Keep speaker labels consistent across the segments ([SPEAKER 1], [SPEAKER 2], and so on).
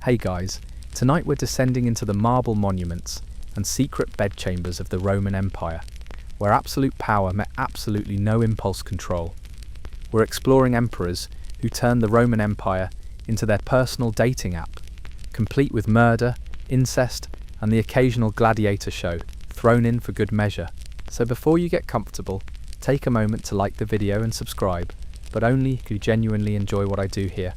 [SPEAKER 1] Hey guys, tonight we're descending into the marble monuments and secret bedchambers of the Roman Empire, where absolute power met absolutely no impulse control. We're exploring emperors who turned the Roman Empire into their personal dating app, complete with murder, incest, and the occasional gladiator show thrown in for good measure. So before you get comfortable, take a moment to like the video and subscribe, but only if you genuinely enjoy what I do here.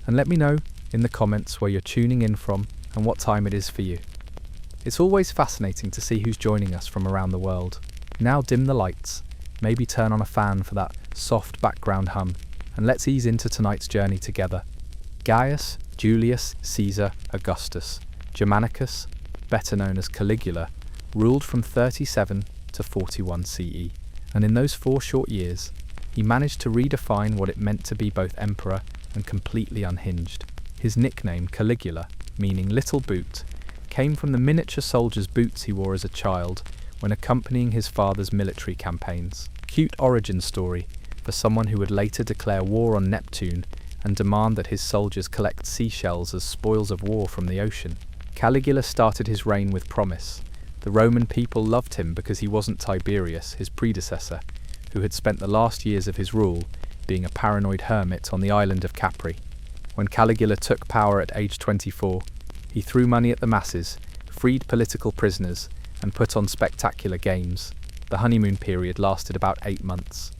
[SPEAKER 1] And let me know in the comments where you're tuning in from and what time it is for you. It's always fascinating to see who's joining us from around the world. Now dim the lights, maybe turn on a fan for that soft background hum, and let's ease into tonight's journey together. Gaius Julius Caesar Augustus Germanicus, better known as Caligula, ruled from 37 to 41 CE, and in those 4 short years, he managed to redefine what it meant to be both emperor and completely unhinged. His nickname, Caligula, meaning little boot, came from the miniature soldier's boots he wore as a child when accompanying his father's military campaigns. Cute origin story for someone who would later declare war on Neptune and demand that his soldiers collect seashells as spoils of war from the ocean. Caligula started his reign with promise. The Roman people loved him because he wasn't Tiberius, his predecessor, who had spent the last years of his rule being a paranoid hermit on the island of Capri. When Caligula took power at age 24, he threw money at the masses, freed political prisoners, and put on spectacular games. The honeymoon period lasted about 8 months.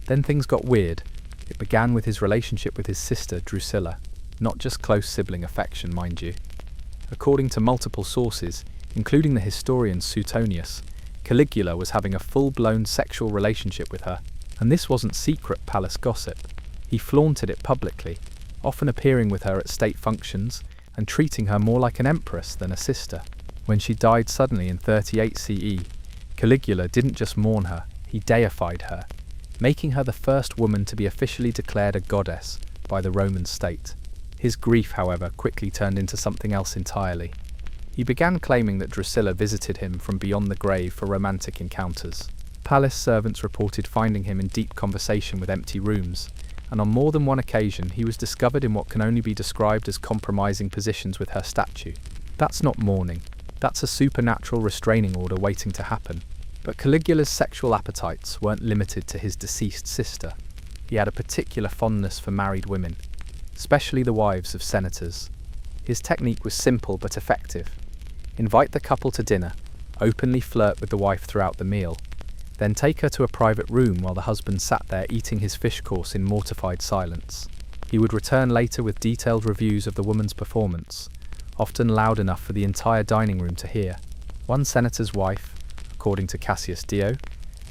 [SPEAKER 1] Then things got weird. It began with his relationship with his sister Drusilla, not just close sibling affection, mind you. According to multiple sources, including the historian Suetonius, Caligula was having a full-blown sexual relationship with her, and this wasn't secret palace gossip. He flaunted it publicly, often appearing with her at state functions and treating her more like an empress than a sister. When she died suddenly in 38 CE, Caligula didn't just mourn her, he deified her, making her the first woman to be officially declared a goddess by the Roman state. His grief, however, quickly turned into something else entirely. He began claiming that Drusilla visited him from beyond the grave for romantic encounters. Palace servants reported finding him in deep conversation with empty rooms, and on more than one occasion he was discovered in what can only be described as compromising positions with her statue. That's not mourning, that's a supernatural restraining order waiting to happen. But Caligula's sexual appetites weren't limited to his deceased sister. He had a particular fondness for married women, especially the wives of senators. His technique was simple but effective. Invite the couple to dinner, openly flirt with the wife throughout the meal, then take her to a private room while the husband sat there eating his fish course in mortified silence. He would return later with detailed reviews of the woman's performance, often loud enough for the entire dining room to hear. One senator's wife, according to Cassius Dio,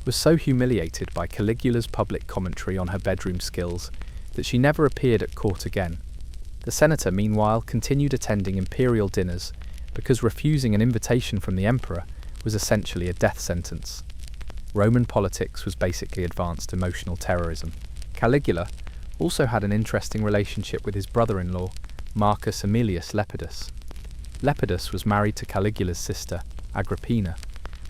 [SPEAKER 1] was so humiliated by Caligula's public commentary on her bedroom skills that she never appeared at court again. The senator, meanwhile, continued attending imperial dinners because refusing an invitation from the emperor was essentially a death sentence. Roman politics was basically advanced emotional terrorism. Caligula also had an interesting relationship with his brother-in-law, Marcus Aemilius Lepidus. Lepidus was married to Caligula's sister, Agrippina,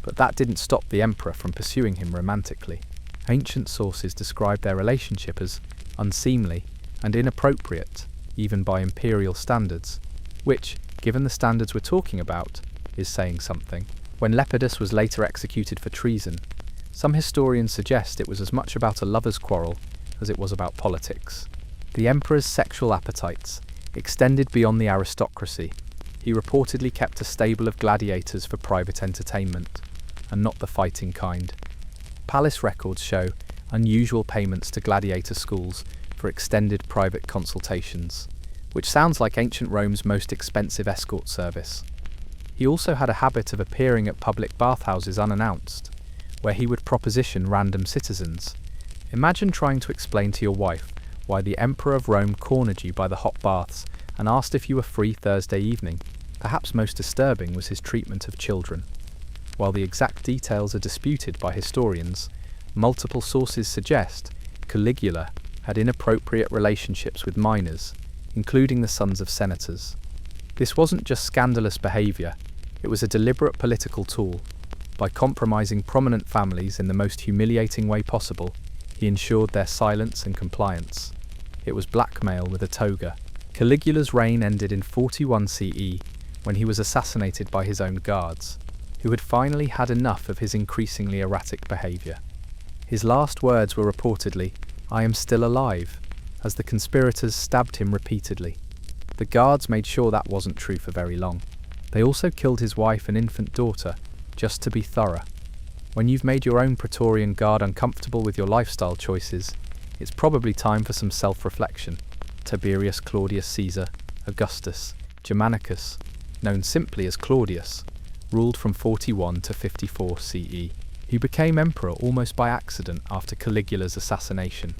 [SPEAKER 1] but that didn't stop the emperor from pursuing him romantically. Ancient sources describe their relationship as unseemly and inappropriate, even by imperial standards, which, given the standards we're talking about, is saying something. When Lepidus was later executed for treason, some historians suggest it was as much about a lover's quarrel as it was about politics. The emperor's sexual appetites extended beyond the aristocracy. He reportedly kept a stable of gladiators for private entertainment, and not the fighting kind. Palace records show unusual payments to gladiator schools for extended private consultations, which sounds like ancient Rome's most expensive escort service. He also had a habit of appearing at public bathhouses unannounced, where he would proposition random citizens. Imagine trying to explain to your wife why the Emperor of Rome cornered you by the hot baths and asked if you were free Thursday evening. Perhaps most disturbing was his treatment of children. While the exact details are disputed by historians, multiple sources suggest Caligula had inappropriate relationships with minors, including the sons of senators. This wasn't just scandalous behaviour, it was a deliberate political tool. By compromising prominent families in the most humiliating way possible, he ensured their silence and compliance. It was blackmail with a toga. Caligula's reign ended in 41 CE, when he was assassinated by his own guards, who had finally had enough of his increasingly erratic behaviour. His last words were reportedly, "I am still alive," as the conspirators stabbed him repeatedly. The guards made sure that wasn't true for very long. They also killed his wife and infant daughter, just to be thorough. When you've made your own Praetorian Guard uncomfortable with your lifestyle choices, it's probably time for some self-reflection. Tiberius Claudius Caesar, Augustus, Germanicus, known simply as Claudius, ruled from 41 to 54 CE. He became emperor almost by accident after Caligula's assassination,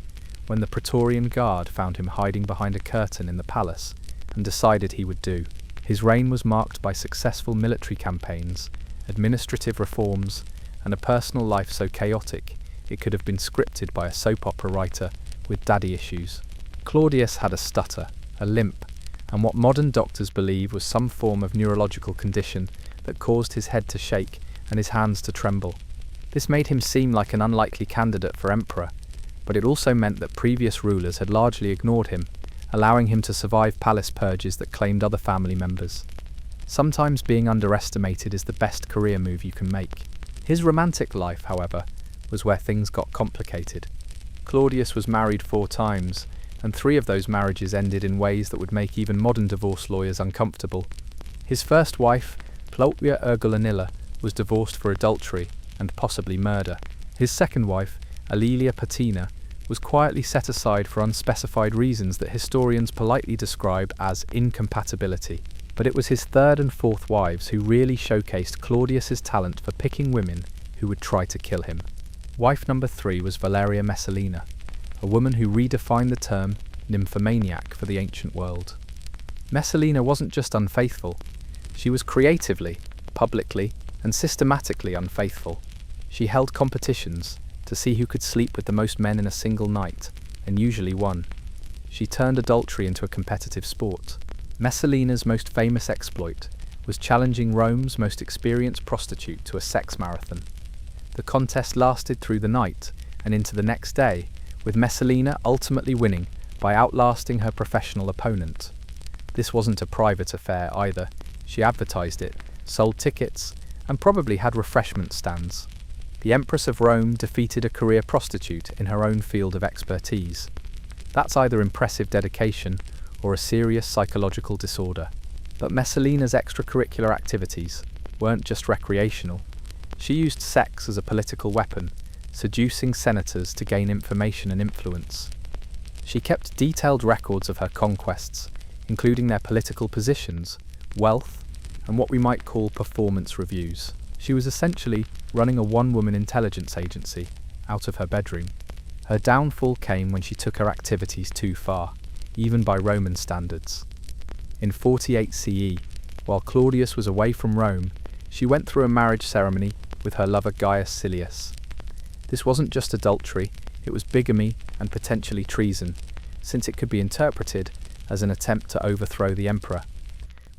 [SPEAKER 1] when the Praetorian Guard found him hiding behind a curtain in the palace and decided he would do. His reign was marked by successful military campaigns, administrative reforms, and a personal life so chaotic it could have been scripted by a soap opera writer with daddy issues. Claudius had a stutter, a limp, and what modern doctors believe was some form of neurological condition that caused his head to shake and his hands to tremble. This made him seem like an unlikely candidate for emperor, but it also meant that previous rulers had largely ignored him, allowing him to survive palace purges that claimed other family members. Sometimes being underestimated is the best career move you can make. His romantic life, however, was where things got complicated. Claudius was married 4 times, and 3 of those marriages ended in ways that would make even modern divorce lawyers uncomfortable. His first wife, Pulchria Urgulanilla, was divorced for adultery and possibly murder. His second wife, Aelia Patina, was quietly set aside for unspecified reasons that historians politely describe as incompatibility. But it was his third and fourth wives who really showcased Claudius's talent for picking women who would try to kill him. Wife number 3 was Valeria Messalina, a woman who redefined the term nymphomaniac for the ancient world. Messalina wasn't just unfaithful, she was creatively, publicly, and systematically unfaithful. She held competitions to see who could sleep with the most men in a single night, and usually won. She turned adultery into a competitive sport. Messalina's most famous exploit was challenging Rome's most experienced prostitute to a sex marathon. The contest lasted through the night and into the next day, with Messalina ultimately winning by outlasting her professional opponent. This wasn't a private affair either. She advertised it, sold tickets, and probably had refreshment stands. The Empress of Rome defeated a career prostitute in her own field of expertise. That's either impressive dedication or a serious psychological disorder. But Messalina's extracurricular activities weren't just recreational. She used sex as a political weapon, seducing senators to gain information and influence. She kept detailed records of her conquests, including their political positions, wealth, and what we might call performance reviews. She was essentially running a one-woman intelligence agency out of her bedroom. Her downfall came when she took her activities too far, even by Roman standards. In 48 CE, while Claudius was away from Rome, she went through a marriage ceremony with her lover Gaius Silius. This wasn't just adultery, it was bigamy and potentially treason, since it could be interpreted as an attempt to overthrow the emperor.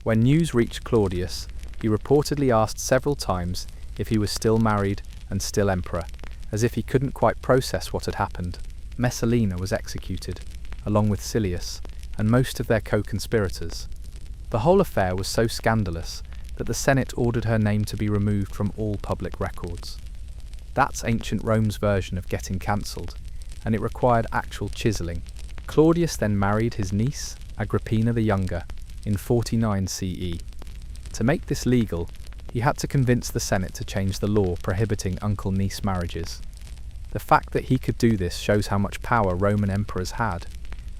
[SPEAKER 1] When news reached Claudius, he reportedly asked several times if he was still married and still emperor, as if he couldn't quite process what had happened. Messalina was executed, along with Silius, and most of their co-conspirators. The whole affair was so scandalous that the Senate ordered her name to be removed from all public records. That's ancient Rome's version of getting cancelled, and it required actual chiselling. Claudius then married his niece, Agrippina the Younger, in 49 CE. To make this legal, he had to convince the Senate to change the law prohibiting uncle-niece marriages. The fact that he could do this shows how much power Roman emperors had,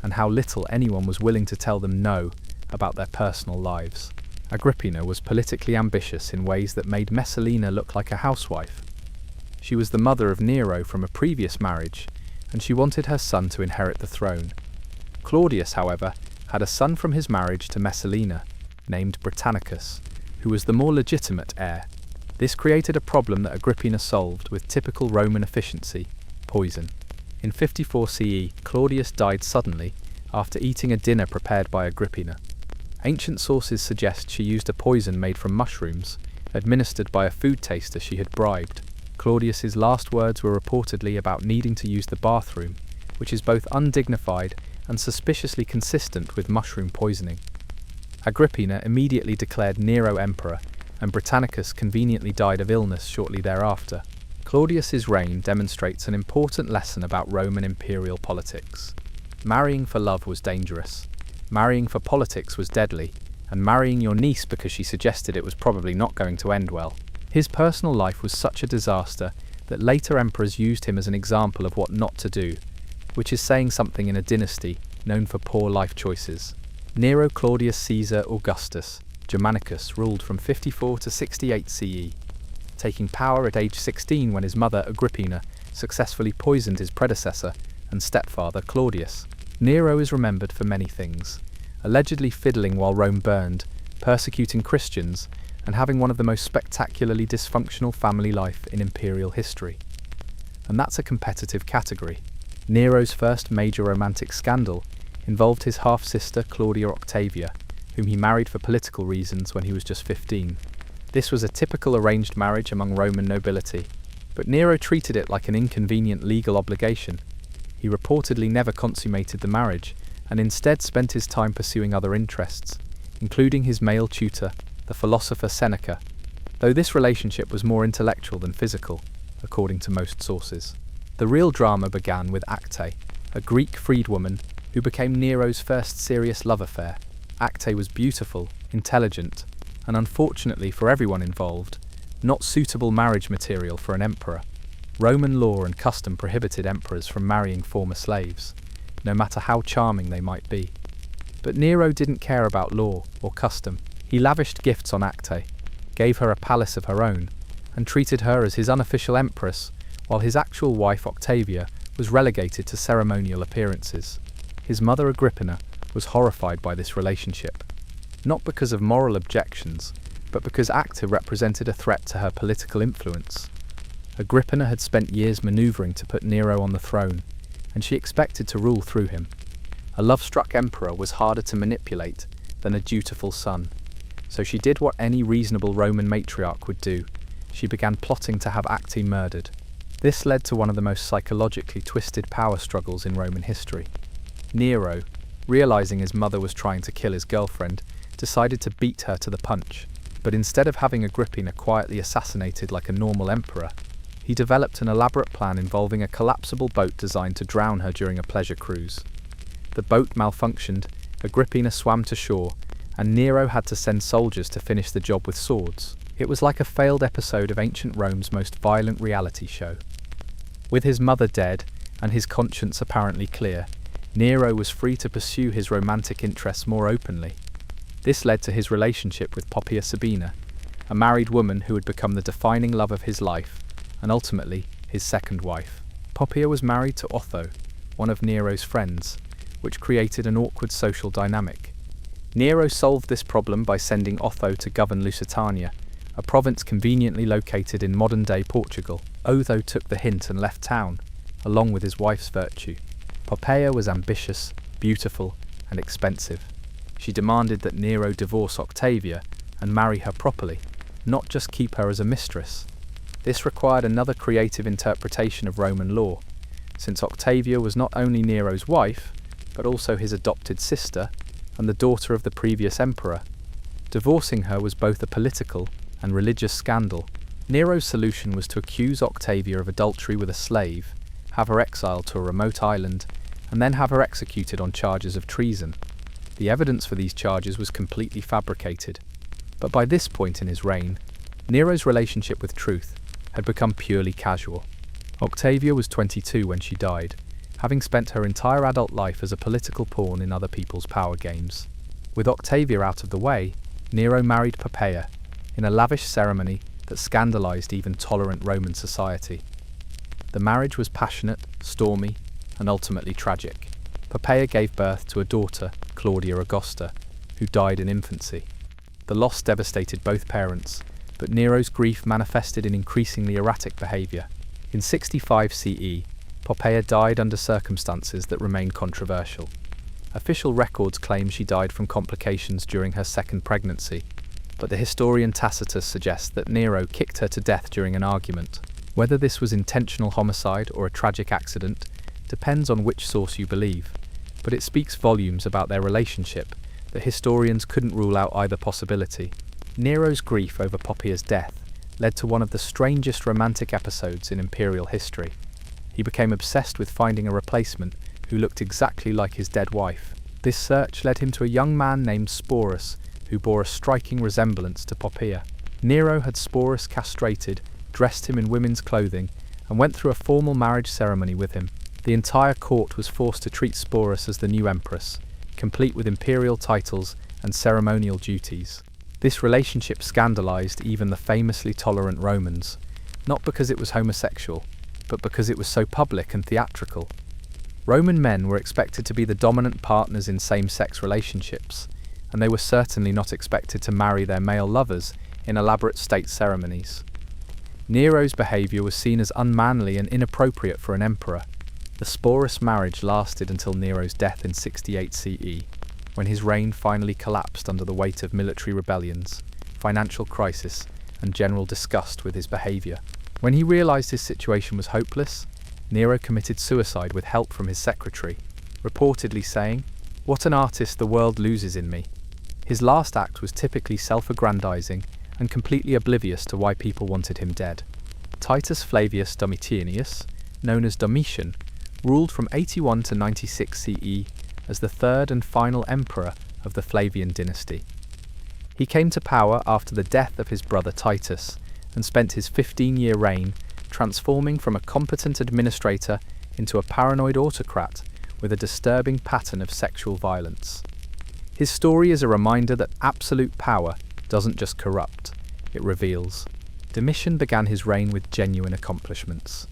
[SPEAKER 1] and how little anyone was willing to tell them no about their personal lives. Agrippina was politically ambitious in ways that made Messalina look like a housewife. She was the mother of Nero from a previous marriage, and she wanted her son to inherit the throne. Claudius, however, had a son from his marriage to Messalina, named Britannicus, who was the more legitimate heir. This created a problem that Agrippina solved with typical Roman efficiency: poison. In 54 CE, Claudius died suddenly after eating a dinner prepared by Agrippina. Ancient sources suggest she used a poison made from mushrooms, administered by a food taster she had bribed. Claudius's last words were reportedly about needing to use the bathroom, which is both undignified and suspiciously consistent with mushroom poisoning. Agrippina immediately declared Nero emperor, and Britannicus conveniently died of illness shortly thereafter. Claudius's reign demonstrates an important lesson about Roman imperial politics. Marrying for love was dangerous, marrying for politics was deadly, and marrying your niece because she suggested it was probably not going to end well. His personal life was such a disaster that later emperors used him as an example of what not to do, which is saying something in a dynasty known for poor life choices. Nero Claudius Caesar Augustus Germanicus ruled from 54 to 68 CE, taking power at age 16 when his mother Agrippina successfully poisoned his predecessor and stepfather Claudius. Nero is remembered for many things, allegedly fiddling while Rome burned, persecuting Christians, and having one of the most spectacularly dysfunctional family life in imperial history. And that's a competitive category. Nero's first major romantic scandal involved his half-sister Claudia Octavia, whom he married for political reasons when he was just 15. This was a typical arranged marriage among Roman nobility, but Nero treated it like an inconvenient legal obligation. He reportedly never consummated the marriage, and instead spent his time pursuing other interests, including his male tutor, the philosopher Seneca, though this relationship was more intellectual than physical, according to most sources. The real drama began with Acte, a Greek freedwoman who became Nero's first serious love affair. Acte was beautiful, intelligent, and unfortunately for everyone involved, not suitable marriage material for an emperor. Roman law and custom prohibited emperors from marrying former slaves, no matter how charming they might be. But Nero didn't care about law or custom. He lavished gifts on Acte, gave her a palace of her own, and treated her as his unofficial empress, while his actual wife Octavia was relegated to ceremonial appearances. His mother Agrippina was horrified by this relationship, not because of moral objections, but because Acte represented a threat to her political influence. Agrippina had spent years maneuvering to put Nero on the throne, and she expected to rule through him. A love-struck emperor was harder to manipulate than a dutiful son, so she did what any reasonable Roman matriarch would do. She began plotting to have Acte murdered. This led to one of the most psychologically twisted power struggles in Roman history. Nero, realizing his mother was trying to kill his girlfriend, decided to beat her to the punch. But instead of having Agrippina quietly assassinated like a normal emperor, he developed an elaborate plan involving a collapsible boat designed to drown her during a pleasure cruise. The boat malfunctioned, Agrippina swam to shore, and Nero had to send soldiers to finish the job with swords. It was like a failed episode of ancient Rome's most violent reality show. With his mother dead, and his conscience apparently clear, Nero was free to pursue his romantic interests more openly. This led to his relationship with Poppaea Sabina, a married woman who would become the defining love of his life, and ultimately his second wife. Poppaea was married to Otho, one of Nero's friends, which created an awkward social dynamic. Nero solved this problem by sending Otho to govern Lusitania, a province conveniently located in modern-day Portugal. Otho took the hint and left town, along with his wife's virtue. Poppaea was ambitious, beautiful, and expensive. She demanded that Nero divorce Octavia and marry her properly, not just keep her as a mistress. This required another creative interpretation of Roman law, since Octavia was not only Nero's wife, but also his adopted sister and the daughter of the previous emperor. Divorcing her was both a political and religious scandal. Nero's solution was to accuse Octavia of adultery with a slave, have her exiled to a remote island, and then have her executed on charges of treason. The evidence for these charges was completely fabricated, but by this point in his reign, Nero's relationship with truth had become purely casual. Octavia was 22 when she died, having spent her entire adult life as a political pawn in other people's power games. With Octavia out of the way, Nero married Poppaea in a lavish ceremony that scandalized even tolerant Roman society. The marriage was passionate, stormy, and ultimately tragic. Poppaea gave birth to a daughter, Claudia Augusta, who died in infancy. The loss devastated both parents, but Nero's grief manifested in increasingly erratic behavior. In 65 CE, Poppaea died under circumstances that remain controversial. Official records claim she died from complications during her second pregnancy, but the historian Tacitus suggests that Nero kicked her to death during an argument. Whether this was intentional homicide or a tragic accident depends on which source you believe, but it speaks volumes about their relationship that historians couldn't rule out either possibility. Nero's grief over Poppæa's death led to one of the strangest romantic episodes in imperial history. He became obsessed with finding a replacement who looked exactly like his dead wife. This search led him to a young man named Sporus, who bore a striking resemblance to Poppæa. Nero had Sporus castrated, dressed him in women's clothing, and went through a formal marriage ceremony with him. The entire court was forced to treat Sporus as the new empress, complete with imperial titles and ceremonial duties. This relationship scandalized even the famously tolerant Romans, not because it was homosexual, but because it was so public and theatrical. Roman men were expected to be the dominant partners in same-sex relationships, and they were certainly not expected to marry their male lovers in elaborate state ceremonies. Nero's behavior was seen as unmanly and inappropriate for an emperor. The Sporus marriage lasted until Nero's death in 68 CE, when his reign finally collapsed under the weight of military rebellions, financial crisis, and general disgust with his behavior. When he realized his situation was hopeless, Nero committed suicide with help from his secretary, reportedly saying, "What an artist the world loses in me." His last act was typically self-aggrandizing and completely oblivious to why people wanted him dead. Titus Flavius Domitianus, known as Domitian, ruled from 81 to 96 CE as the third and final emperor of the Flavian dynasty. He came to power after the death of his brother Titus and spent his 15-year reign transforming from a competent administrator into a paranoid autocrat with a disturbing pattern of sexual violence. His story is a reminder that absolute power doesn't just corrupt, it reveals. Domitian began his reign with genuine accomplishments.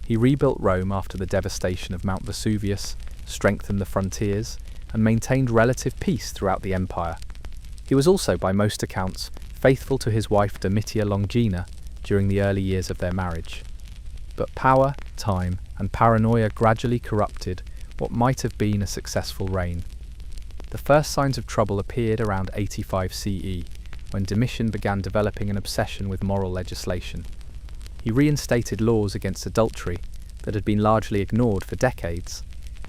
[SPEAKER 1] He rebuilt Rome after the devastation of Mount Vesuvius, strengthened the frontiers, and maintained relative peace throughout the empire. He was also, by most accounts, faithful to his wife Domitia Longina during the early years of their marriage. But power, time, and paranoia gradually corrupted what might have been a successful reign. The first signs of trouble appeared around 85 CE, when Domitian began developing an obsession with moral legislation. He reinstated laws against adultery that had been largely ignored for decades,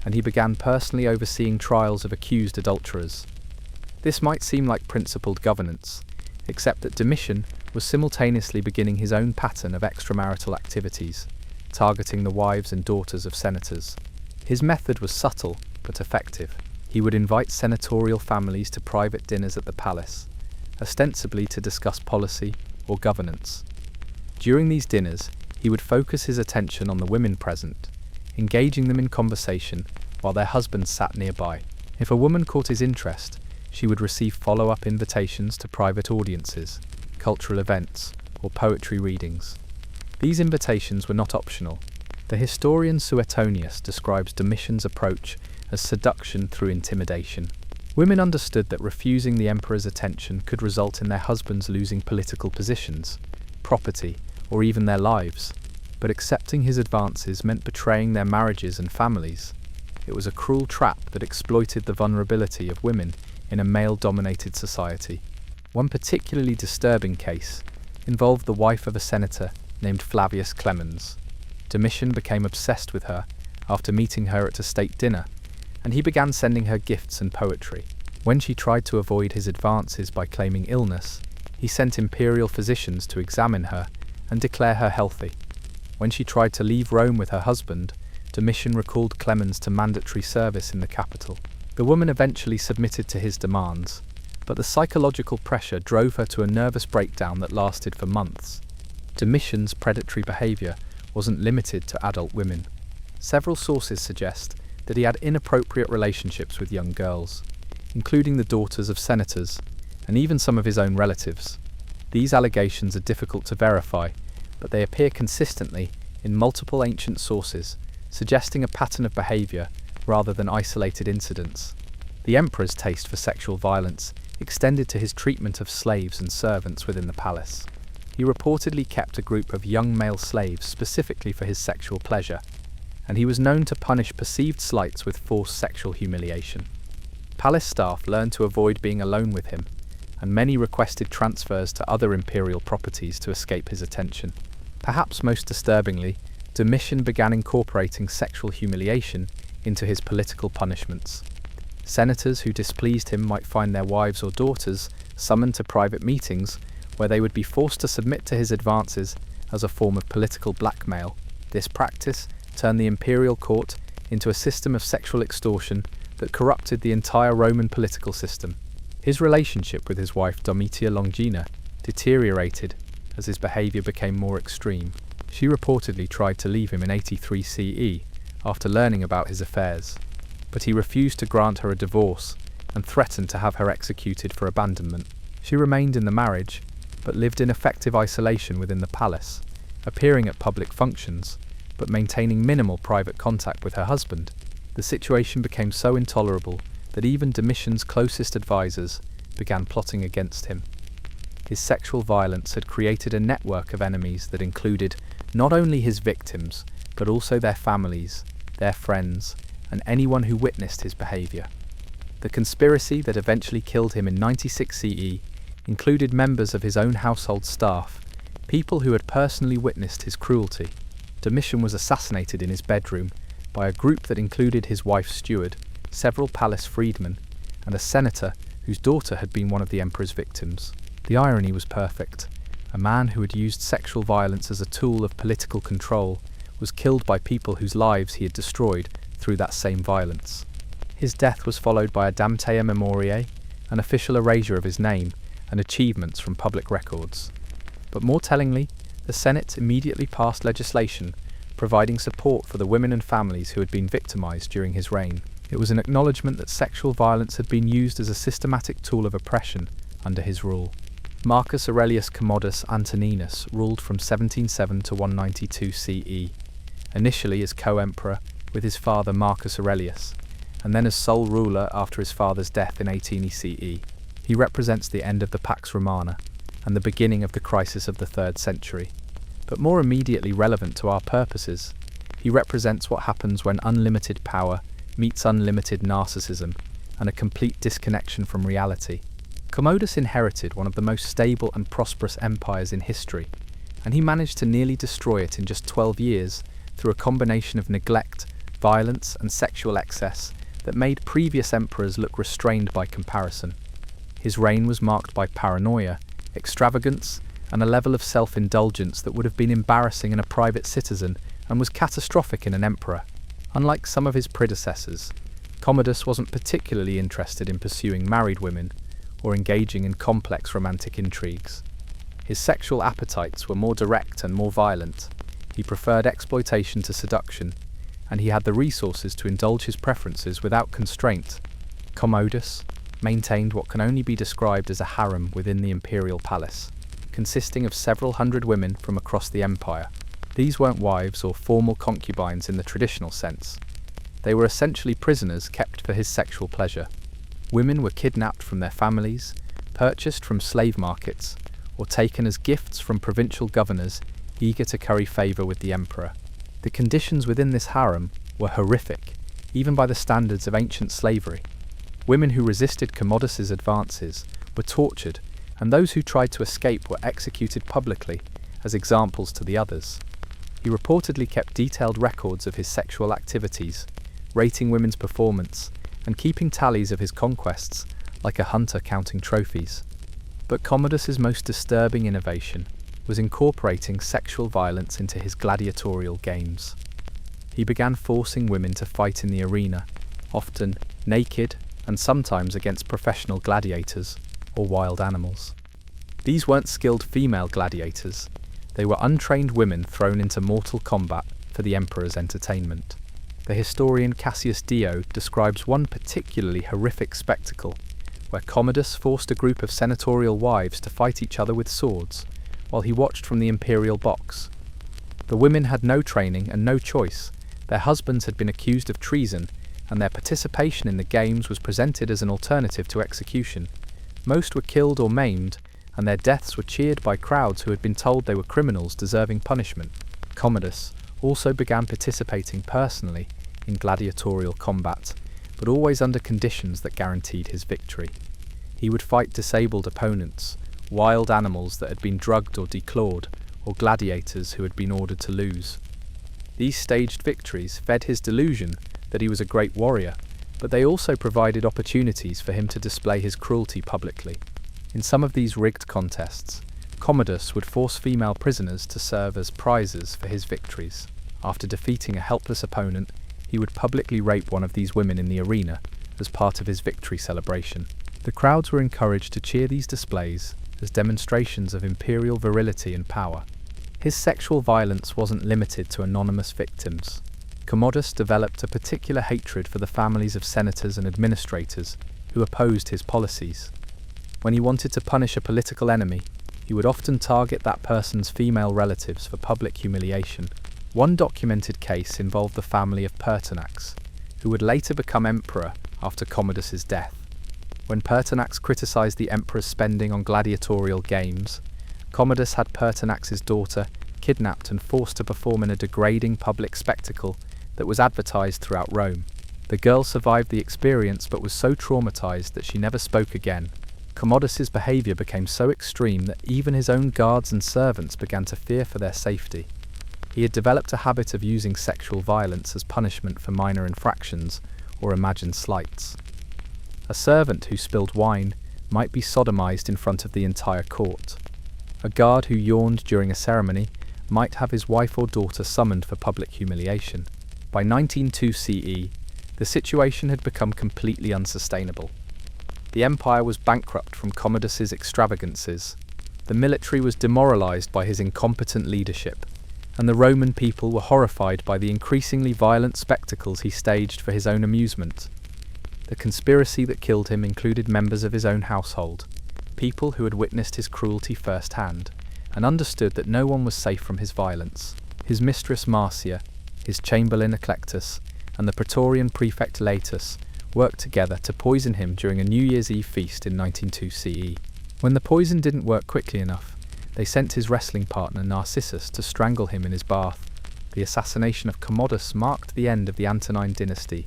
[SPEAKER 1] and he began personally overseeing trials of accused adulterers. This might seem like principled governance, except that Domitian was simultaneously beginning his own pattern of extramarital activities, targeting the wives and daughters of senators. His method was subtle but effective. He would invite senatorial families to private dinners at the palace, ostensibly to discuss policy or governance. During these dinners, he would focus his attention on the women present, engaging them in conversation while their husbands sat nearby. If a woman caught his interest, she would receive follow-up invitations to private audiences, cultural events, or poetry readings. These invitations were not optional. The historian Suetonius describes Domitian's approach as seduction through intimidation. Women understood that refusing the emperor's attention could result in their husbands losing political positions, property, or even their lives, but accepting his advances meant betraying their marriages and families. It was a cruel trap that exploited the vulnerability of women in a male-dominated society. One particularly disturbing case involved the wife of a senator named Flavius Clemens. Domitian became obsessed with her after meeting her at a state dinner, and he began sending her gifts and poetry. When she tried to avoid his advances by claiming illness, he sent imperial physicians to examine her and declare her healthy. When she tried to leave Rome with her husband, Domitian recalled Clemens to mandatory service in the capital. The woman eventually submitted to his demands, but the psychological pressure drove her to a nervous breakdown that lasted for months. Domitian's predatory behavior wasn't limited to adult women. Several sources suggest that he had inappropriate relationships with young girls, including the daughters of senators, and even some of his own relatives. These allegations are difficult to verify, but they appear consistently in multiple ancient sources, suggesting a pattern of behavior rather than isolated incidents. The emperor's taste for sexual violence extended to his treatment of slaves and servants within the palace. He reportedly kept a group of young male slaves specifically for his sexual pleasure, and he was known to punish perceived slights with forced sexual humiliation. Palace staff learned to avoid being alone with him, and many requested transfers to other imperial properties to escape his attention. Perhaps most disturbingly, Domitian began incorporating sexual humiliation into his political punishments. Senators who displeased him might find their wives or daughters summoned to private meetings where they would be forced to submit to his advances as a form of political blackmail. This practice turned the imperial court into a system of sexual extortion that corrupted the entire Roman political system. His relationship with his wife Domitia Longina deteriorated as his behaviour became more extreme. She reportedly tried to leave him in 83 CE after learning about his affairs, but he refused to grant her a divorce and threatened to have her executed for abandonment. She remained in the marriage, but lived in effective isolation within the palace, appearing at public functions, but maintaining minimal private contact with her husband. The situation became so intolerable that even Domitian's closest advisors began plotting against him. His sexual violence had created a network of enemies that included not only his victims, but also their families, their friends, and anyone who witnessed his behaviour. The conspiracy that eventually killed him in 96 CE included members of his own household staff, people who had personally witnessed his cruelty. Domitian was assassinated in his bedroom by a group that included his wife's steward, several palace freedmen, and a senator whose daughter had been one of the emperor's victims. The irony was perfect. A man who had used sexual violence as a tool of political control was killed by people whose lives he had destroyed through that same violence. His death was followed by a damnatio memoriae, an official erasure of his name and achievements from public records. But more tellingly, the Senate immediately passed legislation providing support for the women and families who had been victimized during his reign. It was an acknowledgement that sexual violence had been used as a systematic tool of oppression under his rule. Marcus Aurelius Commodus Antoninus ruled from 177 to 192 CE, initially as co-emperor with his father Marcus Aurelius, and then as sole ruler after his father's death in 18 CE. He represents the end of the Pax Romana and the beginning of the crisis of the 3rd century. But more immediately relevant to our purposes, he represents what happens when unlimited power meets unlimited narcissism and a complete disconnection from reality. Commodus inherited one of the most stable and prosperous empires in history, and he managed to nearly destroy it in just 12 years through a combination of neglect, violence, and sexual excess that made previous emperors look restrained by comparison. His reign was marked by paranoia, extravagance, and a level of self-indulgence that would have been embarrassing in a private citizen and was catastrophic in an emperor. Unlike some of his predecessors, Commodus wasn't particularly interested in pursuing married women or engaging in complex romantic intrigues. His sexual appetites were more direct and more violent. He preferred exploitation to seduction, and he had the resources to indulge his preferences without constraint. Commodus maintained what can only be described as a harem within the imperial palace, consisting of several hundred women from across the empire. These weren't wives or formal concubines in the traditional sense. They were essentially prisoners kept for his sexual pleasure. Women were kidnapped from their families, purchased from slave markets, or taken as gifts from provincial governors eager to curry favour with the emperor. The conditions within this harem were horrific, even by the standards of ancient slavery. Women who resisted Commodus's advances were tortured, and those who tried to escape were executed publicly as examples to the others. He reportedly kept detailed records of his sexual activities, rating women's performance, and keeping tallies of his conquests, like a hunter counting trophies. But Commodus's most disturbing innovation was incorporating sexual violence into his gladiatorial games. He began forcing women to fight in the arena, often naked and sometimes against professional gladiators or wild animals. These weren't skilled female gladiators. They were untrained women thrown into mortal combat for the emperor's entertainment. The historian Cassius Dio describes one particularly horrific spectacle, where Commodus forced a group of senatorial wives to fight each other with swords, while he watched from the imperial box. The women had no training and no choice. Their husbands had been accused of treason, and their participation in the games was presented as an alternative to execution. Most were killed or maimed, and their deaths were cheered by crowds who had been told they were criminals deserving punishment. Commodus also began participating personally in gladiatorial combat, but always under conditions that guaranteed his victory. He would fight disabled opponents, wild animals that had been drugged or declawed, or gladiators who had been ordered to lose. These staged victories fed his delusion that he was a great warrior, but they also provided opportunities for him to display his cruelty publicly. In some of these rigged contests, Commodus would force female prisoners to serve as prizes for his victories. After defeating a helpless opponent, he would publicly rape one of these women in the arena as part of his victory celebration. The crowds were encouraged to cheer these displays as demonstrations of imperial virility and power. His sexual violence wasn't limited to anonymous victims. Commodus developed a particular hatred for the families of senators and administrators who opposed his policies. When he wanted to punish a political enemy, he would often target that person's female relatives for public humiliation. One documented case involved the family of Pertinax, who would later become emperor after Commodus's death. When Pertinax criticized the emperor's spending on gladiatorial games, Commodus had Pertinax's daughter kidnapped and forced to perform in a degrading public spectacle that was advertised throughout Rome. The girl survived the experience but was so traumatized that she never spoke again. Commodus's behavior became so extreme that even his own guards and servants began to fear for their safety. He had developed a habit of using sexual violence as punishment for minor infractions or imagined slights. A servant who spilled wine might be sodomized in front of the entire court. A guard who yawned during a ceremony might have his wife or daughter summoned for public humiliation. By 1902 CE, the situation had become completely unsustainable. The empire was bankrupt from Commodus's extravagances. The military was demoralized by his incompetent leadership, and the Roman people were horrified by the increasingly violent spectacles he staged for his own amusement. The conspiracy that killed him included members of his own household, people who had witnessed his cruelty firsthand, and understood that no one was safe from his violence. His mistress Marcia, his chamberlain Eclectus, and the Praetorian prefect Laetus worked together to poison him during a New Year's Eve feast in 1902 CE. When the poison didn't work quickly enough, they sent his wrestling partner Narcissus to strangle him in his bath. The assassination of Commodus marked the end of the Antonine dynasty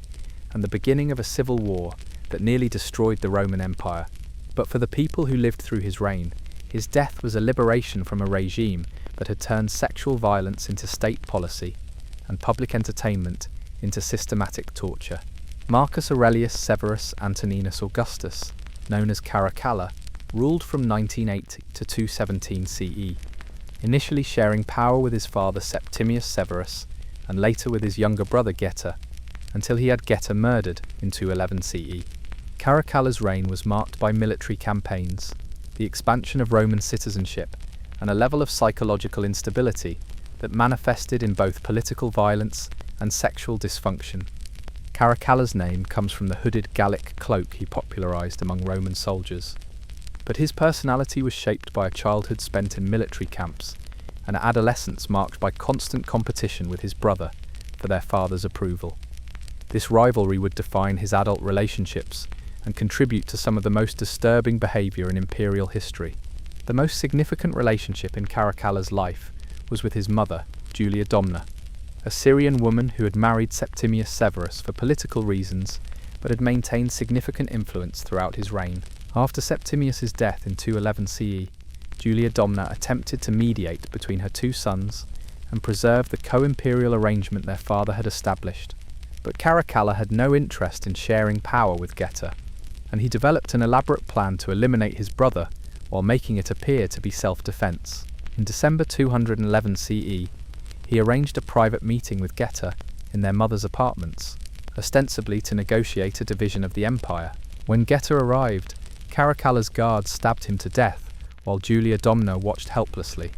[SPEAKER 1] and the beginning of a civil war that nearly destroyed the Roman Empire. But for the people who lived through his reign, his death was a liberation from a regime that had turned sexual violence into state policy and public entertainment into systematic torture. Marcus Aurelius Severus Antoninus Augustus, known as Caracalla, ruled from 1980 to 217 CE, initially sharing power with his father Septimius Severus and later with his younger brother Geta, until he had Geta murdered in 211 CE. Caracalla's reign was marked by military campaigns, the expansion of Roman citizenship, and a level of psychological instability that manifested in both political violence and sexual dysfunction. Caracalla's name comes from the hooded Gallic cloak he popularized among Roman soldiers. But his personality was shaped by a childhood spent in military camps and an adolescence marked by constant competition with his brother for their father's approval. This rivalry would define his adult relationships and contribute to some of the most disturbing behavior in imperial history. The most significant relationship in Caracalla's life was with his mother, Julia Domna, a Syrian woman who had married Septimius Severus for political reasons but had maintained significant influence throughout his reign. After Septimius's death in 211 CE, Julia Domna attempted to mediate between her two sons and preserve the co-imperial arrangement their father had established. But Caracalla had no interest in sharing power with Geta, and he developed an elaborate plan to eliminate his brother while making it appear to be self-defense. In December 211 CE, he arranged a private meeting with Geta in their mother's apartments, ostensibly to negotiate a division of the empire. When Geta arrived, Caracalla's guards stabbed him to death while Julia Domna watched helplessly.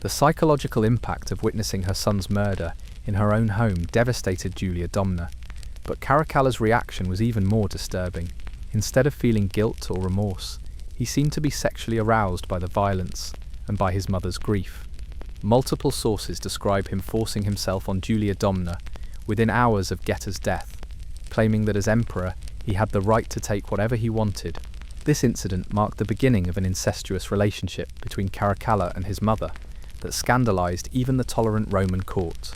[SPEAKER 1] The psychological impact of witnessing her son's murder in her own home devastated Julia Domna, but Caracalla's reaction was even more disturbing. Instead of feeling guilt or remorse, he seemed to be sexually aroused by the violence and by his mother's grief. Multiple sources describe him forcing himself on Julia Domna within hours of Geta's death, claiming that as emperor he had the right to take whatever he wanted. This incident marked the beginning of an incestuous relationship between Caracalla and his mother that scandalized even the tolerant Roman court.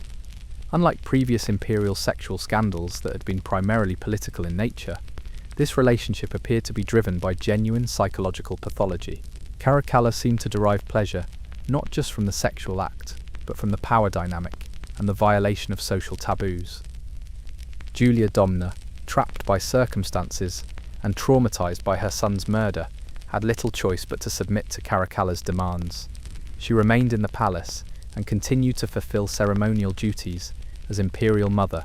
[SPEAKER 1] Unlike previous imperial sexual scandals that had been primarily political in nature, this relationship appeared to be driven by genuine psychological pathology. Caracalla seemed to derive pleasure not just from the sexual act, but from the power dynamic and the violation of social taboos. Julia Domna, trapped by circumstances and traumatized by her son's murder, had little choice but to submit to Caracalla's demands. She remained in the palace and continued to fulfill ceremonial duties as imperial mother,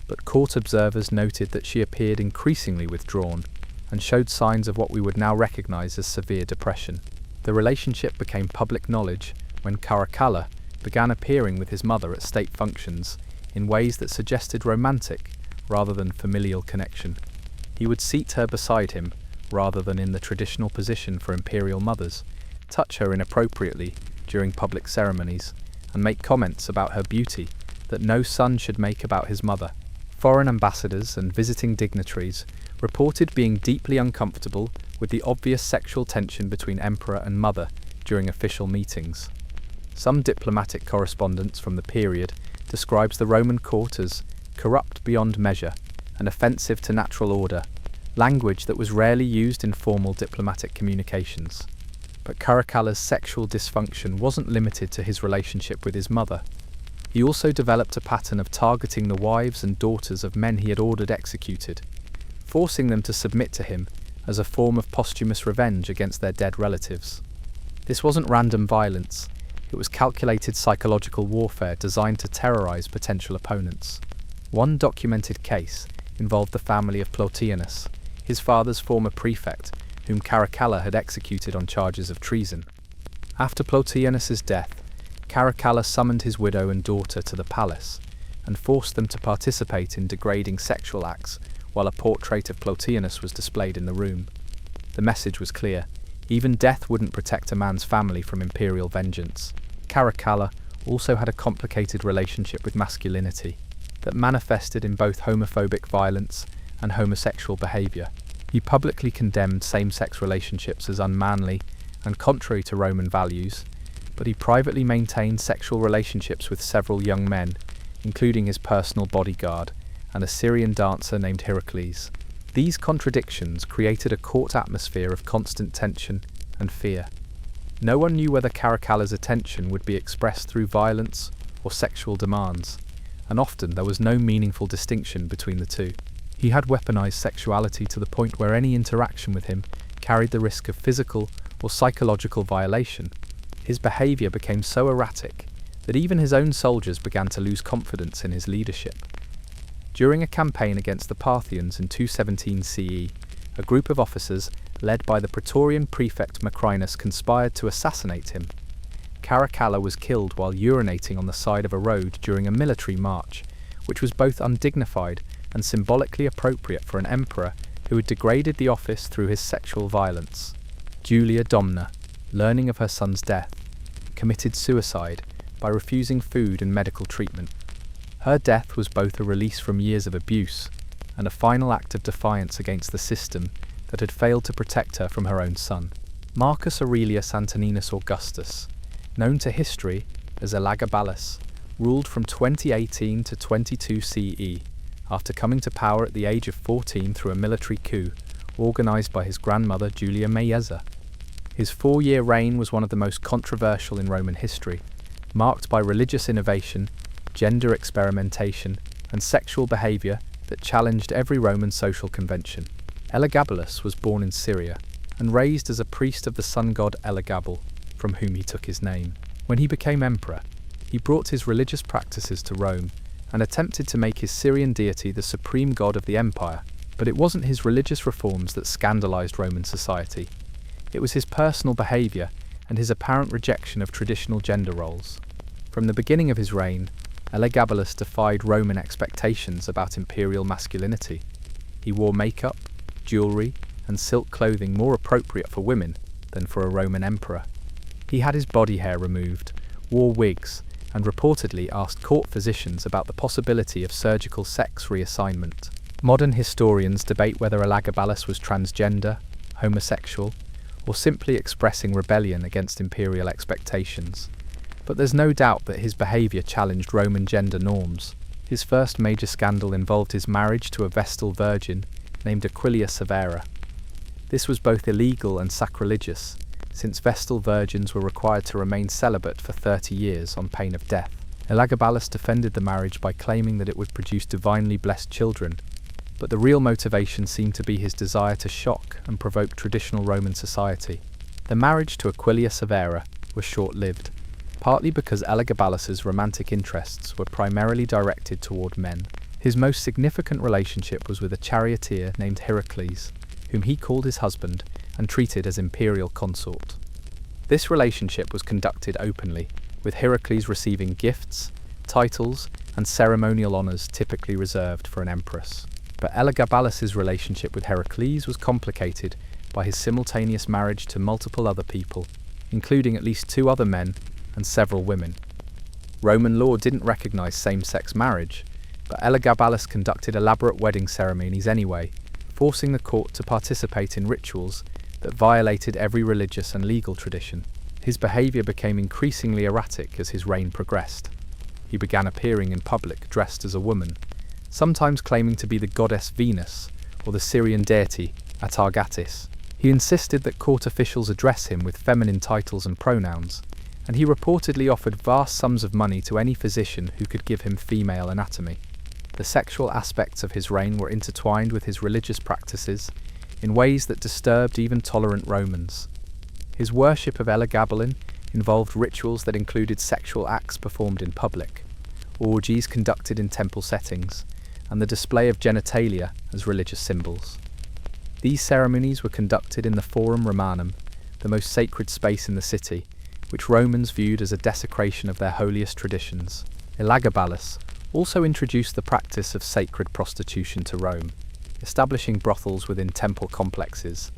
[SPEAKER 1] but court observers noted that she appeared increasingly withdrawn and showed signs of what we would now recognize as severe depression. The relationship became public knowledge when Caracalla began appearing with his mother at state functions in ways that suggested romantic rather than familial connection. He would seat her beside him rather than in the traditional position for imperial mothers, touch her inappropriately during public ceremonies, and make comments about her beauty that no son should make about his mother. Foreign ambassadors and visiting dignitaries reported being deeply uncomfortable with the obvious sexual tension between emperor and mother during official meetings. Some diplomatic correspondence from the period describes the Roman court as corrupt beyond measure and offensive to natural order, language that was rarely used in formal diplomatic communications. But Caracalla's sexual dysfunction wasn't limited to his relationship with his mother. He also developed a pattern of targeting the wives and daughters of men he had ordered executed, forcing them to submit to him as a form of posthumous revenge against their dead relatives. This wasn't random violence, it was calculated psychological warfare designed to terrorize potential opponents. One documented case involved the family of Plautianus, his father's former prefect, whom Caracalla had executed on charges of treason. After Plautianus's death, Caracalla summoned his widow and daughter to the palace and forced them to participate in degrading sexual acts while a portrait of Plautianus was displayed in the room. The message was clear: even death wouldn't protect a man's family from imperial vengeance. Caracalla also had a complicated relationship with masculinity that manifested in both homophobic violence and homosexual behavior. He publicly condemned same-sex relationships as unmanly and contrary to Roman values, but he privately maintained sexual relationships with several young men, including his personal bodyguard and a Syrian dancer named Heracles. These contradictions created a court atmosphere of constant tension and fear. No one knew whether Caracalla's attention would be expressed through violence or sexual demands, and often there was no meaningful distinction between the two. He had weaponized sexuality to the point where any interaction with him carried the risk of physical or psychological violation. His behavior became so erratic that even his own soldiers began to lose confidence in his leadership. During a campaign against the Parthians in 217 CE, a group of officers led by the Praetorian prefect Macrinus conspired to assassinate him. Caracalla was killed while urinating on the side of a road during a military march, which was both undignified and symbolically appropriate for an emperor who had degraded the office through his sexual violence. Julia Domna, learning of her son's death, committed suicide by refusing food and medical treatment. Her death was both a release from years of abuse and a final act of defiance against the system that had failed to protect her from her own son. Marcus Aurelius Antoninus Augustus, known to history as Elagabalus, ruled from 2018 to 22 CE, after coming to power at the age of 14 through a military coup organised by his grandmother Julia Maieza. His 4-year reign was one of the most controversial in Roman history, marked by religious innovation, gender experimentation, and sexual behaviour that challenged every Roman social convention. Elagabalus was born in Syria and raised as a priest of the sun god Elagabal, from whom he took his name. When he became emperor, he brought his religious practices to Rome and attempted to make his Syrian deity the supreme god of the empire, but it wasn't his religious reforms that scandalized Roman society. It was his personal behavior and his apparent rejection of traditional gender roles. From the beginning of his reign, Elagabalus defied Roman expectations about imperial masculinity. He wore makeup, jewelry, and silk clothing more appropriate for women than for a Roman emperor. He had his body hair removed, wore wigs, and reportedly asked court physicians about the possibility of surgical sex reassignment. Modern historians debate whether Elagabalus was transgender, homosexual, or simply expressing rebellion against imperial expectations. But there's no doubt that his behaviour challenged Roman gender norms. His first major scandal involved his marriage to a Vestal virgin named Aquilia Severa. This was both illegal and sacrilegious, since Vestal virgins were required to remain celibate for 30 years on pain of death. Elagabalus defended the marriage by claiming that it would produce divinely blessed children, but the real motivation seemed to be his desire to shock and provoke traditional Roman society. The marriage to Aquilia Severa was short-lived, partly because Elagabalus's romantic interests were primarily directed toward men. His most significant relationship was with a charioteer named Heracles, whom he called his husband and treated as imperial consort. This relationship was conducted openly, with Heracles receiving gifts, titles, and ceremonial honors typically reserved for an empress. But Elagabalus's relationship with Heracles was complicated by his simultaneous marriage to multiple other people, including at least 2 other men and several women. Roman law didn't recognize same-sex marriage, but Elagabalus conducted elaborate wedding ceremonies anyway, forcing the court to participate in rituals that violated every religious and legal tradition. His behavior became increasingly erratic as his reign progressed. He began appearing in public dressed as a woman, sometimes claiming to be the goddess Venus or the Syrian deity Atargatis. He insisted that court officials address him with feminine titles and pronouns, and he reportedly offered vast sums of money to any physician who could give him female anatomy. The sexual aspects of his reign were intertwined with his religious practices in ways that disturbed even tolerant Romans. His worship of Elagabalus involved rituals that included sexual acts performed in public, orgies conducted in temple settings, and the display of genitalia as religious symbols. These ceremonies were conducted in the Forum Romanum, the most sacred space in the city, which Romans viewed as a desecration of their holiest traditions. Elagabalus also introduced the practice of sacred prostitution to Rome, establishing brothels within temple complexes,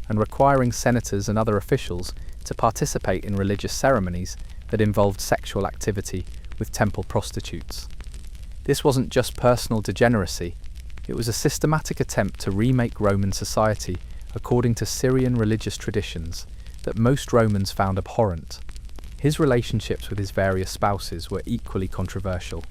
[SPEAKER 1] and requiring senators and other officials to participate in religious ceremonies that involved sexual activity with temple prostitutes. This wasn't just personal degeneracy, it was a systematic attempt to remake Roman society according to Syrian religious traditions that most Romans found abhorrent. His relationships with his various spouses were equally controversial.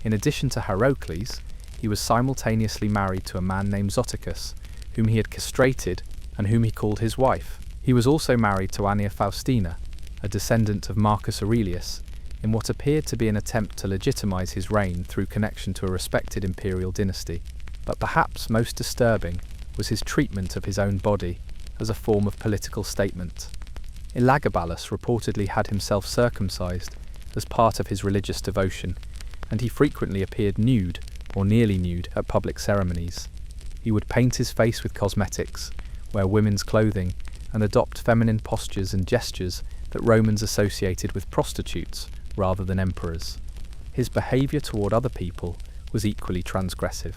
[SPEAKER 1] In addition to Heracles, he was simultaneously married to a man named Zoticus, whom he had castrated and whom he called his wife. He was also married to Annia Faustina, a descendant of Marcus Aurelius, in what appeared to be an attempt to legitimize his reign through connection to a respected imperial dynasty. But perhaps most disturbing was his treatment of his own body as a form of political statement. Elagabalus reportedly had himself circumcised as part of his religious devotion, and he frequently appeared nude or nearly nude at public ceremonies. He would paint his face with cosmetics, wear women's clothing, and adopt feminine postures and gestures that Romans associated with prostitutes rather than emperors. His behavior toward other people was equally transgressive.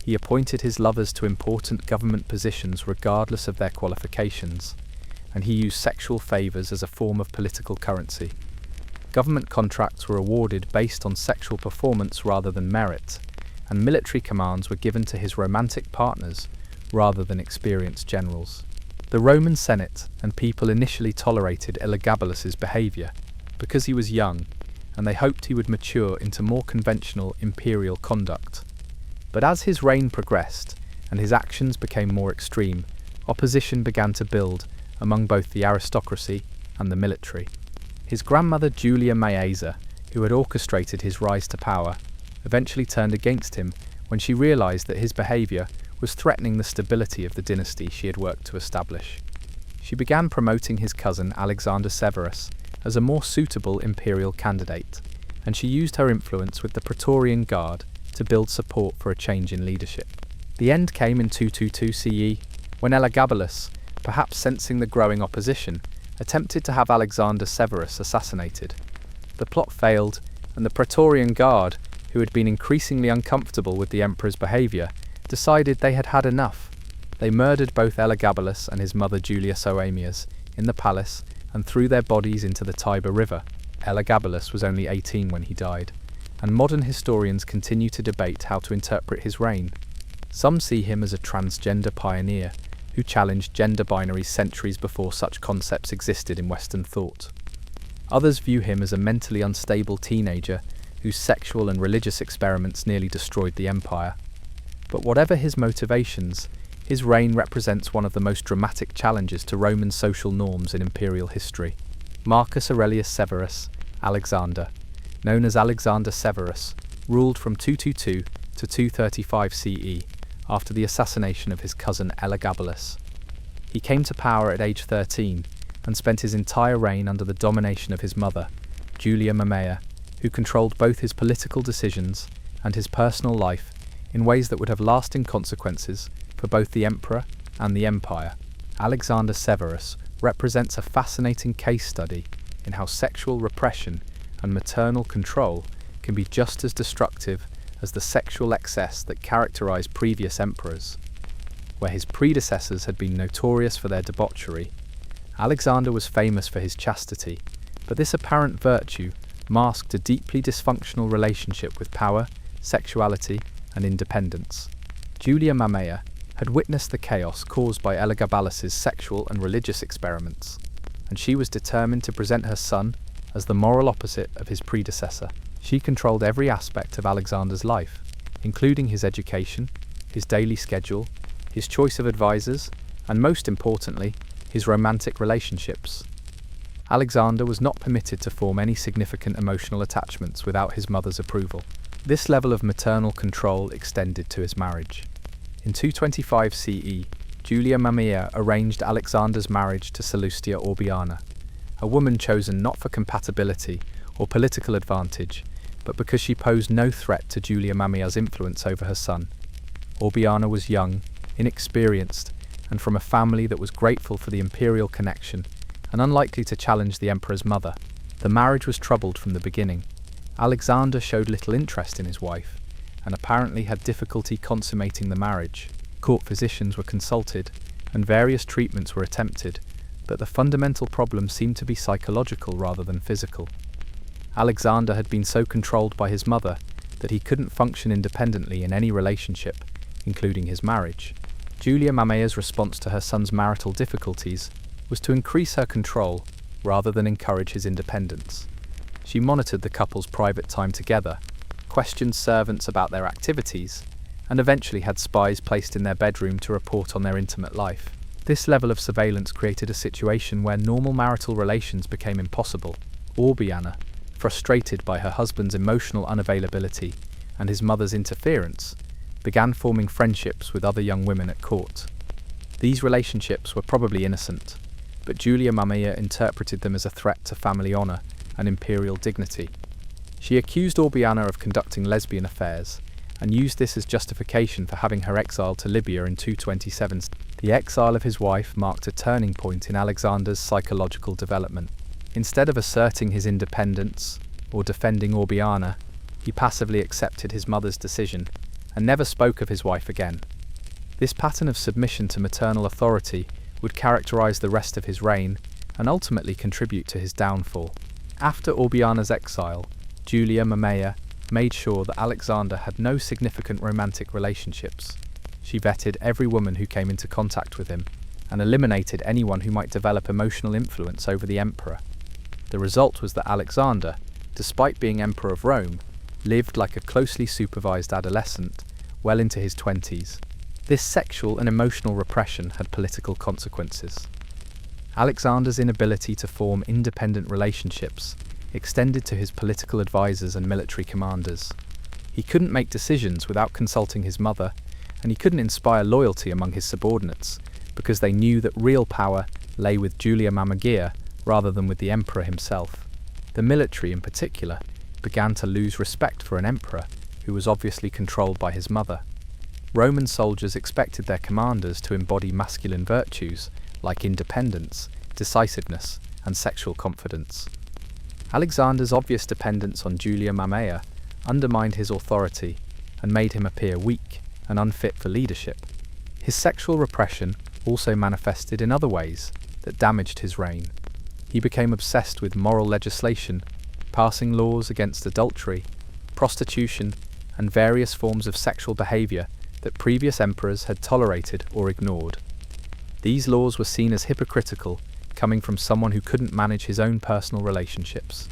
[SPEAKER 1] He appointed his lovers to important government positions regardless of their qualifications, and he used sexual favors as a form of political currency. Government contracts were awarded based on sexual performance rather than merit, and military commands were given to his romantic partners rather than experienced generals. The Roman Senate and people initially tolerated Elagabalus's behavior because he was young, and they hoped he would mature into more conventional imperial conduct. But as his reign progressed and his actions became more extreme, opposition began to build among both the aristocracy and the military. His grandmother Julia Maeza, who had orchestrated his rise to power, eventually turned against him when she realized that his behavior was threatening the stability of the dynasty she had worked to establish. She began promoting his cousin Alexander Severus as a more suitable imperial candidate, and she used her influence with the Praetorian Guard to build support for a change in leadership. The end came in 222 CE, when Elagabalus, perhaps sensing the growing opposition, attempted to have Alexander Severus assassinated. The plot failed, and the Praetorian Guard, who had been increasingly uncomfortable with the emperor's behavior, decided they had had enough. They murdered both Elagabalus and his mother Julia Soaemias in the palace and threw their bodies into the Tiber River. Elagabalus was only 18 when he died, and modern historians continue to debate how to interpret his reign. Some see him as a transgender pioneer who challenged gender binaries centuries before such concepts existed in Western thought. Others view him as a mentally unstable teenager whose sexual and religious experiments nearly destroyed the empire. But whatever his motivations, his reign represents one of the most dramatic challenges to Roman social norms in imperial history. Marcus Aurelius Severus, Alexander, known as Alexander Severus, ruled from 222 to 235 CE after the assassination of his cousin Elagabalus. He came to power at age 13 and spent his entire reign under the domination of his mother, Julia Mamaea, who controlled both his political decisions and his personal life in ways that would have lasting consequences for both the emperor and the empire. Alexander Severus represents a fascinating case study in how sexual repression and maternal control can be just as destructive as the sexual excess that characterized previous emperors. Where his predecessors had been notorious for their debauchery, Alexander was famous for his chastity, but this apparent virtue masked a deeply dysfunctional relationship with power, sexuality, and independence. Julia Mamaea had witnessed the chaos caused by Elagabalus's sexual and religious experiments, and she was determined to present her son as the moral opposite of his predecessor. She controlled every aspect of Alexander's life, including his education, his daily schedule, his choice of advisors, and most importantly, his romantic relationships. Alexander was not permitted to form any significant emotional attachments without his mother's approval. This level of maternal control extended to his marriage. In 225 CE, Julia Mamaea arranged Alexander's marriage to Sallustia Orbiana, a woman chosen not for compatibility or political advantage, but because she posed no threat to Julia Mamaea's influence over her son. Orbiana was young, inexperienced, and from a family that was grateful for the imperial connection and unlikely to challenge the emperor's mother. The marriage was troubled from the beginning. Alexander showed little interest in his wife, and apparently had difficulty consummating the marriage. Court physicians were consulted, and various treatments were attempted, but the fundamental problem seemed to be psychological rather than physical. Alexander had been so controlled by his mother that he couldn't function independently in any relationship, including his marriage. Julia Mamaea's response to her son's marital difficulties was to increase her control rather than encourage his independence. She monitored the couple's private time together, questioned servants about their activities, and eventually had spies placed in their bedroom to report on their intimate life. This level of surveillance created a situation where normal marital relations became impossible. Orbiana, frustrated by her husband's emotional unavailability and his mother's interference, began forming friendships with other young women at court. These relationships were probably innocent, but Julia Mamaea interpreted them as a threat to family honor and imperial dignity. She accused Orbiana of conducting lesbian affairs, and used this as justification for having her exiled to Libya in 227. The exile of his wife marked a turning point in Alexander's psychological development. Instead of asserting his independence or defending Orbiana, he passively accepted his mother's decision and never spoke of his wife again. This pattern of submission to maternal authority would characterize the rest of his reign and ultimately contribute to his downfall. After Orbiana's exile, Julia Mamaea made sure that Alexander had no significant romantic relationships. She vetted every woman who came into contact with him and eliminated anyone who might develop emotional influence over the emperor. The result was that Alexander, despite being emperor of Rome, lived like a closely supervised adolescent well into his 20s. This sexual and emotional repression had political consequences. Alexander's inability to form independent relationships extended to his political advisors and military commanders. He couldn't make decisions without consulting his mother, and he couldn't inspire loyalty among his subordinates because they knew that real power lay with Julia Mamaea rather than with the emperor himself. The military, in particular, began to lose respect for an emperor who was obviously controlled by his mother. Roman soldiers expected their commanders to embody masculine virtues like independence, decisiveness, and sexual confidence. Alexander's obvious dependence on Julia Mamaea undermined his authority and made him appear weak and unfit for leadership. His sexual repression also manifested in other ways that damaged his reign. He became obsessed with moral legislation, passing laws against adultery, prostitution, and various forms of sexual behavior that previous emperors had tolerated or ignored. These laws were seen as hypocritical, coming from someone who couldn't manage his own personal relationships.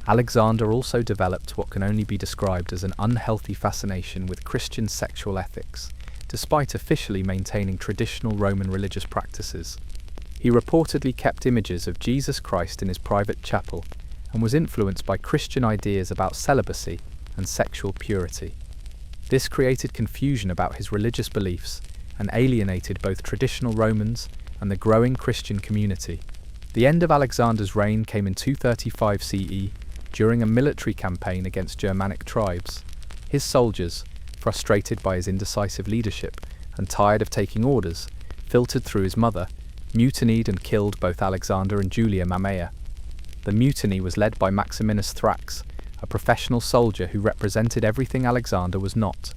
[SPEAKER 1] Alexander also developed what can only be described as an unhealthy fascination with Christian sexual ethics, despite officially maintaining traditional Roman religious practices. He reportedly kept images of Jesus Christ in his private chapel and was influenced by Christian ideas about celibacy and sexual purity. This created confusion about his religious beliefs and alienated both traditional Romans and the growing Christian community. The end of Alexander's reign came in 235 CE during a military campaign against Germanic tribes. His soldiers, frustrated by his indecisive leadership and tired of taking orders, filtered through his mother, mutinied and killed both Alexander and Julia Mamaea. The mutiny was led by Maximinus Thrax, a professional soldier who represented everything Alexander was not: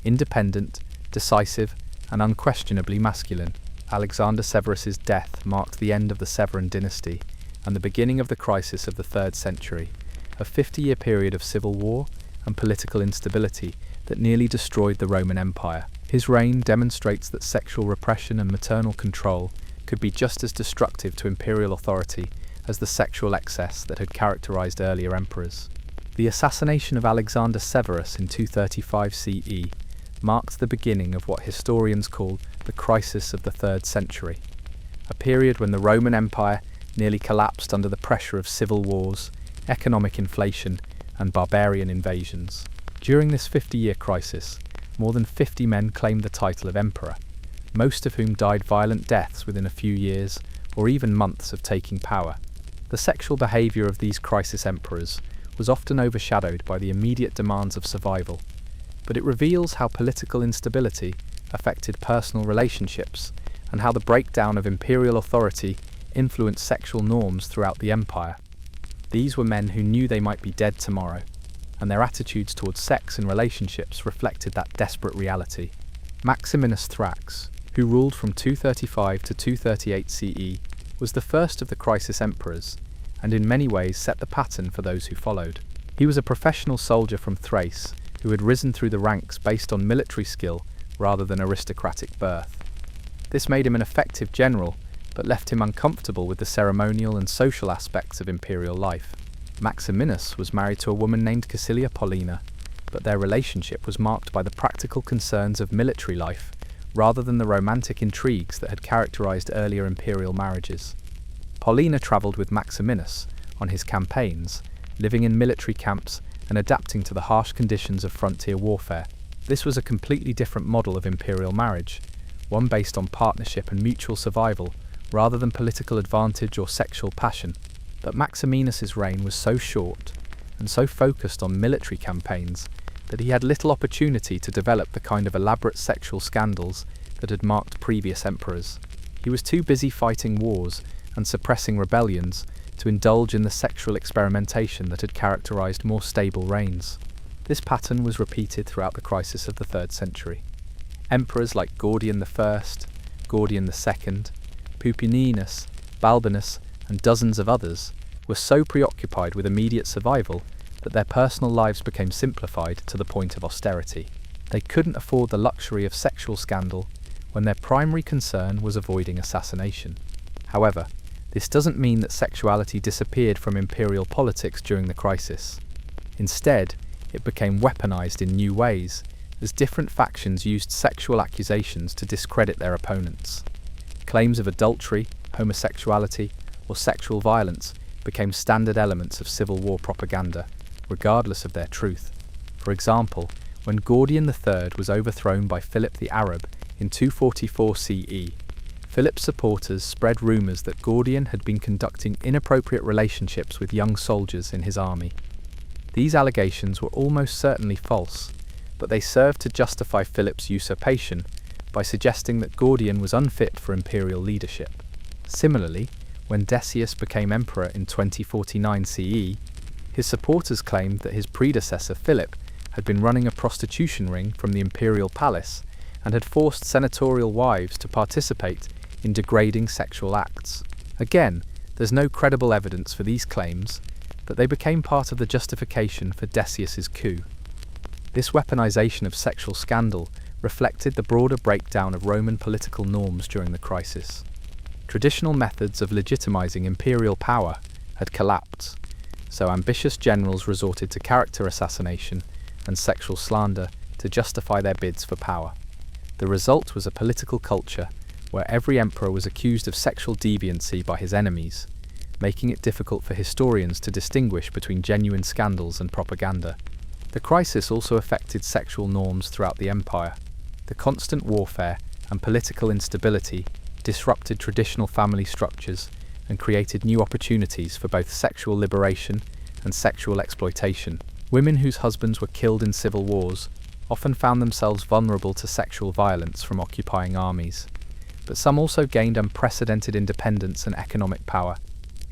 [SPEAKER 1] independent, decisive, and unquestionably masculine. Alexander Severus's death marked the end of the Severan dynasty and the beginning of the crisis of the 3rd century, a 50-year period of civil war and political instability that nearly destroyed the Roman Empire. His reign demonstrates that sexual repression and maternal control could be just as destructive to imperial authority as the sexual excess that had characterized earlier emperors. The assassination of Alexander Severus in 235 CE marked the beginning of what historians call the crisis of the 3rd century, a period when the Roman Empire nearly collapsed under the pressure of civil wars, economic inflation, and barbarian invasions. During this 50-year crisis, more than 50 men claimed the title of emperor, most of whom died violent deaths within a few years or even months of taking power. The sexual behavior of these crisis emperors was often overshadowed by the immediate demands of survival, but it reveals how political instability affected personal relationships and how the breakdown of imperial authority influenced sexual norms throughout the empire. These were men who knew they might be dead tomorrow, and their attitudes towards sex and relationships reflected that desperate reality. Maximinus Thrax, who ruled from 235 to 238 CE, was the first of the crisis emperors, and in many ways set the pattern for those who followed. He was a professional soldier from Thrace who had risen through the ranks based on military skill rather than aristocratic birth. This made him an effective general, but left him uncomfortable with the ceremonial and social aspects of imperial life. Maximinus was married to a woman named Cassilia Paulina, but their relationship was marked by the practical concerns of military life rather than the romantic intrigues that had characterized earlier imperial marriages. Paulina traveled with Maximinus on his campaigns, living in military camps and adapting to the harsh conditions of frontier warfare. This was a completely different model of imperial marriage, one based on partnership and mutual survival rather than political advantage or sexual passion. But Maximinus's reign was so short and so focused on military campaigns that he had little opportunity to develop the kind of elaborate sexual scandals that had marked previous emperors. He was too busy fighting wars and suppressing rebellions to indulge in the sexual experimentation that had characterized more stable reigns. This pattern was repeated throughout the crisis of the 3rd century. Emperors like Gordian I, Gordian II, Pupienus, Balbinus, and dozens of others were so preoccupied with immediate survival that their personal lives became simplified to the point of austerity. They couldn't afford the luxury of sexual scandal when their primary concern was avoiding assassination. However, this doesn't mean that sexuality disappeared from imperial politics during the crisis. Instead, it became weaponized in new ways, as different factions used sexual accusations to discredit their opponents. Claims of adultery, homosexuality, or sexual violence became standard elements of civil war propaganda, regardless of their truth. For example, when Gordian III was overthrown by Philip the Arab in 244 CE, Philip's supporters spread rumours that Gordian had been conducting inappropriate relationships with young soldiers in his army. These allegations were almost certainly false, but they served to justify Philip's usurpation by suggesting that Gordian was unfit for imperial leadership. Similarly, when Decius became emperor in 2049 CE, his supporters claimed that his predecessor Philip had been running a prostitution ring from the imperial palace and had forced senatorial wives to participate in degrading sexual acts. Again, there's no credible evidence for these claims, but they became part of the justification for Decius's coup. This weaponization of sexual scandal reflected the broader breakdown of Roman political norms during the crisis. Traditional methods of legitimizing imperial power had collapsed, so ambitious generals resorted to character assassination and sexual slander to justify their bids for power. The result was a political culture where every emperor was accused of sexual deviancy by his enemies, making it difficult for historians to distinguish between genuine scandals and propaganda. The crisis also affected sexual norms throughout the empire. The constant warfare and political instability disrupted traditional family structures and created new opportunities for both sexual liberation and sexual exploitation. Women whose husbands were killed in civil wars often found themselves vulnerable to sexual violence from occupying armies, but some also gained unprecedented independence and economic power.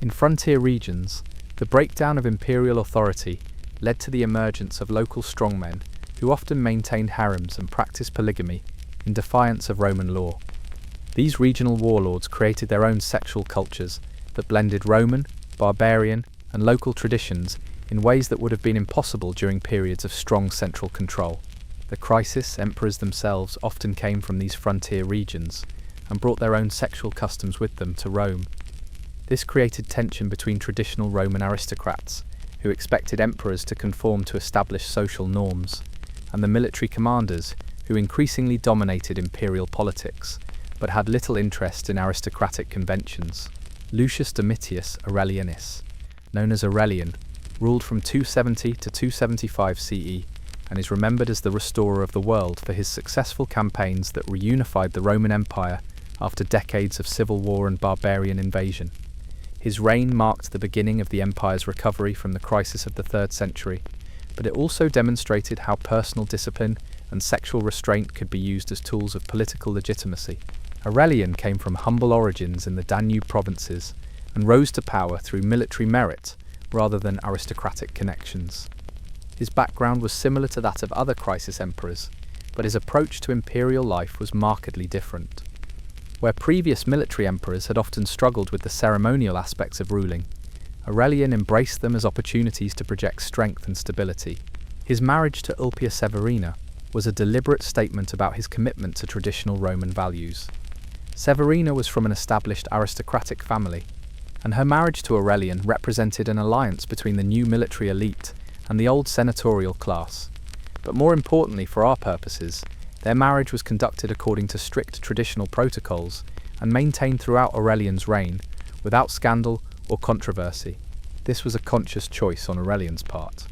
[SPEAKER 1] In frontier regions, the breakdown of imperial authority led to the emergence of local strongmen who often maintained harems and practiced polygamy in defiance of Roman law. These regional warlords created their own sexual cultures that blended Roman, barbarian, and local traditions in ways that would have been impossible during periods of strong central control. The crisis emperors themselves often came from these frontier regions and brought their own sexual customs with them to Rome. This created tension between traditional Roman aristocrats, who expected emperors to conform to established social norms, and the military commanders, who increasingly dominated imperial politics, but had little interest in aristocratic conventions. Lucius Domitius Aurelianus, known as Aurelian, ruled from 270 to 275 CE, and is remembered as the restorer of the world for his successful campaigns that reunified the Roman Empire after decades of civil war and barbarian invasion. His reign marked the beginning of the empire's recovery from the crisis of the 3rd century, but it also demonstrated how personal discipline and sexual restraint could be used as tools of political legitimacy. Aurelian came from humble origins in the Danube provinces and rose to power through military merit rather than aristocratic connections. His background was similar to that of other crisis emperors, but his approach to imperial life was markedly different. Where previous military emperors had often struggled with the ceremonial aspects of ruling, Aurelian embraced them as opportunities to project strength and stability. His marriage to Ulpia Severina was a deliberate statement about his commitment to traditional Roman values. Severina was from an established aristocratic family, and her marriage to Aurelian represented an alliance between the new military elite and the old senatorial class. But more importantly for our purposes, their marriage was conducted according to strict traditional protocols and maintained throughout Aurelian's reign, without scandal or controversy. This was a conscious choice on Aurelian's part.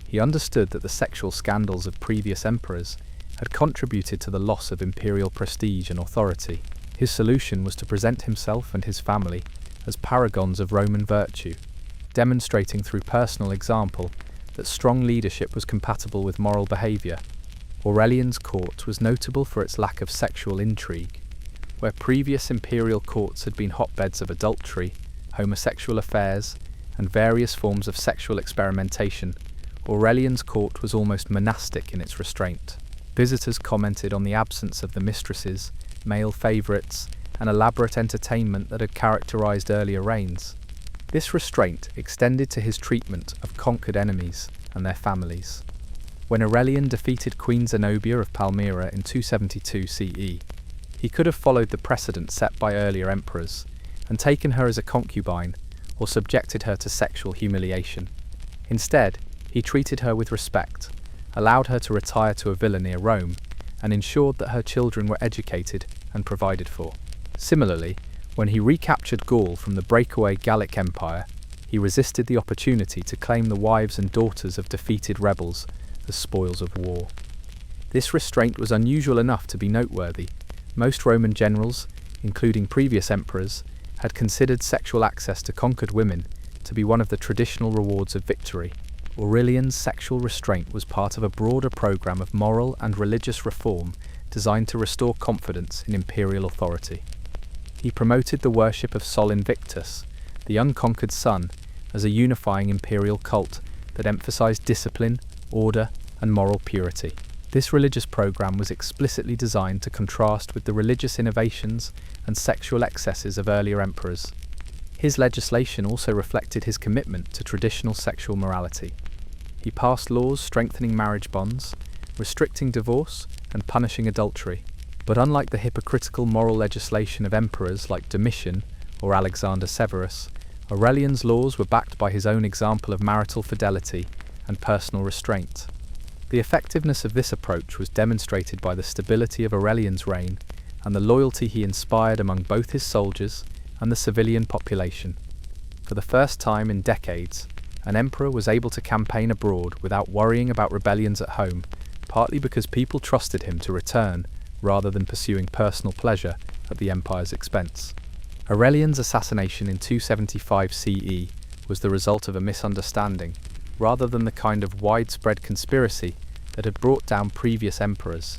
[SPEAKER 1] He understood that the sexual scandals of previous emperors had contributed to the loss of imperial prestige and authority. His solution was to present himself and his family as paragons of Roman virtue, demonstrating through personal example that strong leadership was compatible with moral behaviour. Aurelian's court was notable for its lack of sexual intrigue. Where previous imperial courts had been hotbeds of adultery, homosexual affairs, and various forms of sexual experimentation, Aurelian's court was almost monastic in its restraint. Visitors commented on the absence of the mistresses, male favourites, and elaborate entertainment that had characterised earlier reigns. This restraint extended to his treatment of conquered enemies and their families. When Aurelian defeated Queen Zenobia of Palmyra in 272 CE, he could have followed the precedent set by earlier emperors and taken her as a concubine or subjected her to sexual humiliation. Instead, he treated her with respect, allowed her to retire to a villa near Rome, and ensured that her children were educated and provided for. Similarly, when he recaptured Gaul from the breakaway Gallic Empire, he resisted the opportunity to claim the wives and daughters of defeated rebels as spoils of war. This restraint was unusual enough to be noteworthy. Most Roman generals, including previous emperors, had considered sexual access to conquered women to be one of the traditional rewards of victory. Aurelian's sexual restraint was part of a broader program of moral and religious reform designed to restore confidence in imperial authority. He promoted the worship of Sol Invictus, the unconquered sun, as a unifying imperial cult that emphasized discipline, order, and moral purity. This religious program was explicitly designed to contrast with the religious innovations and sexual excesses of earlier emperors. His legislation also reflected his commitment to traditional sexual morality. He passed laws strengthening marriage bonds, restricting divorce, and punishing adultery. But unlike the hypocritical moral legislation of emperors like Domitian or Alexander Severus, Aurelian's laws were backed by his own example of marital fidelity and personal restraint. The effectiveness of this approach was demonstrated by the stability of Aurelian's reign and the loyalty he inspired among both his soldiers and the civilian population. For the first time in decades, an emperor was able to campaign abroad without worrying about rebellions at home, partly because people trusted him to return rather than pursuing personal pleasure at the empire's expense. Aurelian's assassination in 275 CE was the result of a misunderstanding, rather than the kind of widespread conspiracy that had brought down previous emperors.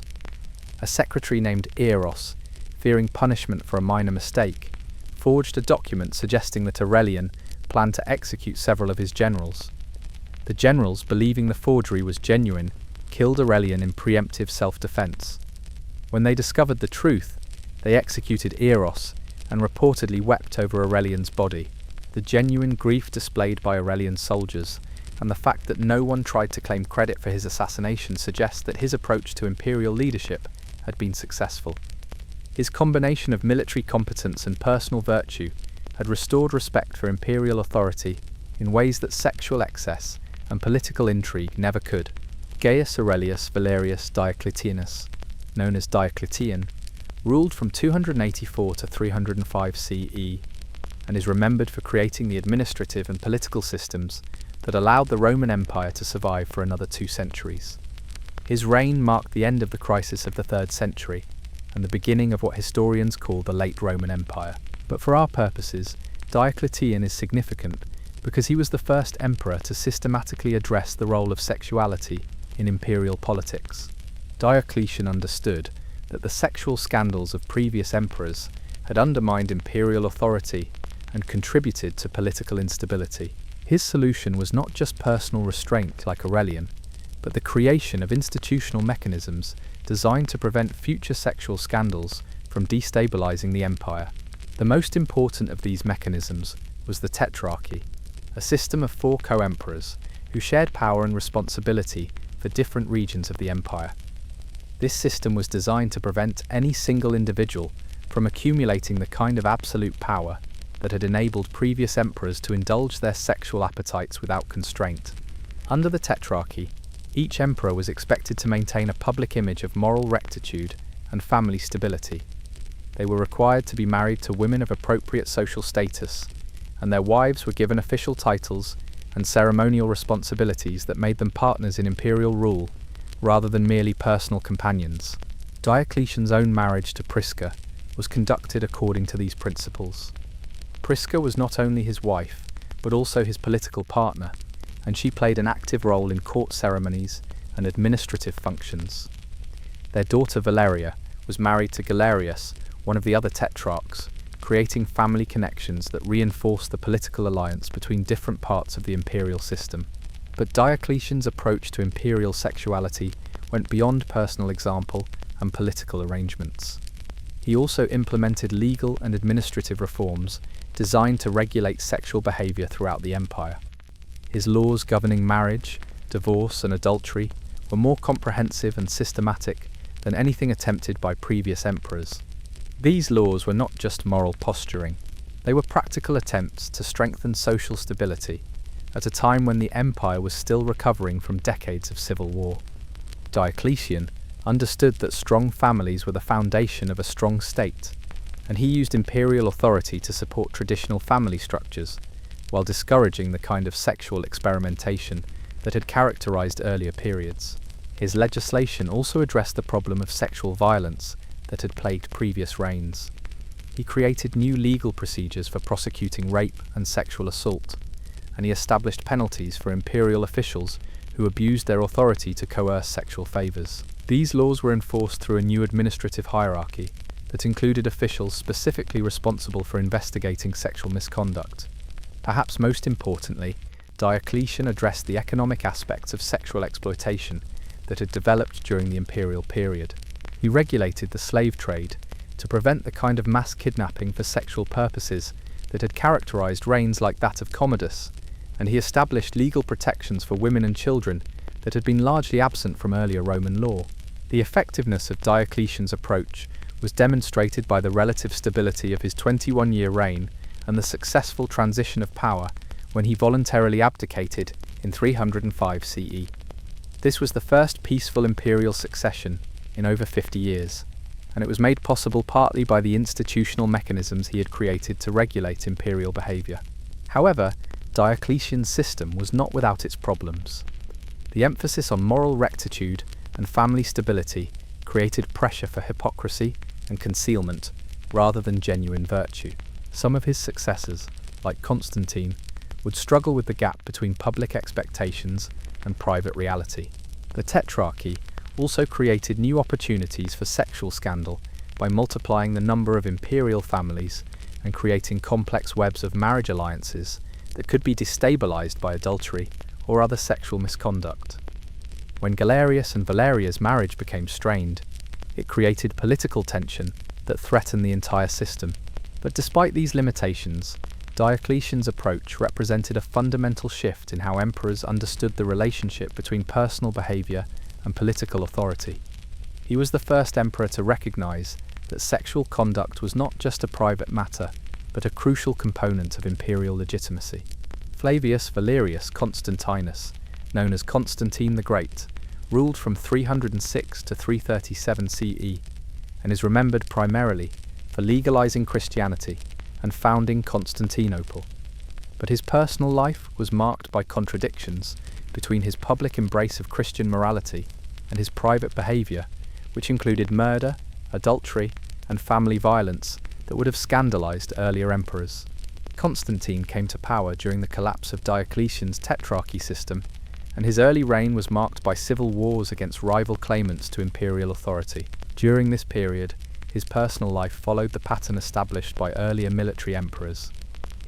[SPEAKER 1] A secretary named Eros, fearing punishment for a minor mistake, forged a document suggesting that Aurelian planned to execute several of his generals. The generals, believing the forgery was genuine, killed Aurelian in preemptive self-defense. When they discovered the truth, they executed Eros and reportedly wept over Aurelian's body. The genuine grief displayed by Aurelian's soldiers and the fact that no one tried to claim credit for his assassination suggests that his approach to imperial leadership had been successful. His combination of military competence and personal virtue had restored respect for imperial authority in ways that sexual excess and political intrigue never could. Gaius Aurelius Valerius Diocletianus, known as Diocletian, ruled from 284 to 305 CE and is remembered for creating the administrative and political systems that allowed the Roman Empire to survive for another 2 centuries. His reign marked the end of the crisis of the 3rd century and the beginning of what historians call the late Roman Empire. But for our purposes, Diocletian is significant because he was the first emperor to systematically address the role of sexuality in imperial politics. Diocletian understood that the sexual scandals of previous emperors had undermined imperial authority and contributed to political instability. His solution was not just personal restraint like Aurelian, but the creation of institutional mechanisms designed to prevent future sexual scandals from destabilizing the empire. The most important of these mechanisms was the Tetrarchy, a system of 4 co-emperors who shared power and responsibility for different regions of the empire. This system was designed to prevent any single individual from accumulating the kind of absolute power that had enabled previous emperors to indulge their sexual appetites without constraint. Under the Tetrarchy, each emperor was expected to maintain a public image of moral rectitude and family stability. They were required to be married to women of appropriate social status, and their wives were given official titles and ceremonial responsibilities that made them partners in imperial rule, rather than merely personal companions. Diocletian's own marriage to Prisca was conducted according to these principles. Prisca was not only his wife, but also his political partner, and she played an active role in court ceremonies and administrative functions. Their daughter Valeria was married to Galerius, one of the other tetrarchs, creating family connections that reinforced the political alliance between different parts of the imperial system. But Diocletian's approach to imperial sexuality went beyond personal example and political arrangements. He also implemented legal and administrative reforms designed to regulate sexual behavior throughout the empire. His laws governing marriage, divorce, and adultery were more comprehensive and systematic than anything attempted by previous emperors. These laws were not just moral posturing, they were practical attempts to strengthen social stability at a time when the empire was still recovering from decades of civil war. Diocletian understood that strong families were the foundation of a strong state, and he used imperial authority to support traditional family structures, while discouraging the kind of sexual experimentation that had characterized earlier periods. His legislation also addressed the problem of sexual violence that had plagued previous reigns. He created new legal procedures for prosecuting rape and sexual assault, and he established penalties for imperial officials who abused their authority to coerce sexual favors. These laws were enforced through a new administrative hierarchy that included officials specifically responsible for investigating sexual misconduct. Perhaps most importantly, Diocletian addressed the economic aspects of sexual exploitation that had developed during the imperial period. He regulated the slave trade to prevent the kind of mass kidnapping for sexual purposes that had characterized reigns like that of Commodus, and he established legal protections for women and children that had been largely absent from earlier Roman law. The effectiveness of Diocletian's approach was demonstrated by the relative stability of his 21-year reign and the successful transition of power when he voluntarily abdicated in 305 CE. This was the first peaceful imperial succession in over 50 years, and it was made possible partly by the institutional mechanisms he had created to regulate imperial behavior. However, Diocletian's system was not without its problems. The emphasis on moral rectitude and family stability created pressure for hypocrisy and concealment rather than genuine virtue. Some of his successors, like Constantine, would struggle with the gap between public expectations and private reality. The Tetrarchy also created new opportunities for sexual scandal by multiplying the number of imperial families and creating complex webs of marriage alliances that could be destabilized by adultery or other sexual misconduct. When Galerius and Valeria's marriage became strained, it created political tension that threatened the entire system. But despite these limitations, Diocletian's approach represented a fundamental shift in how emperors understood the relationship between personal behavior and political authority. He was the first emperor to recognize that sexual conduct was not just a private matter, but a crucial component of imperial legitimacy. Flavius Valerius Constantinus, known as Constantine the Great, ruled from 306 to 337 CE, and is remembered primarily for legalizing Christianity and founding Constantinople. But his personal life was marked by contradictions between his public embrace of Christian morality and his private behavior, which included murder, adultery, and family violence that would have scandalized earlier emperors. Constantine came to power during the collapse of Diocletian's tetrarchy system, and his early reign was marked by civil wars against rival claimants to imperial authority. During this period, his personal life followed the pattern established by earlier military emperors.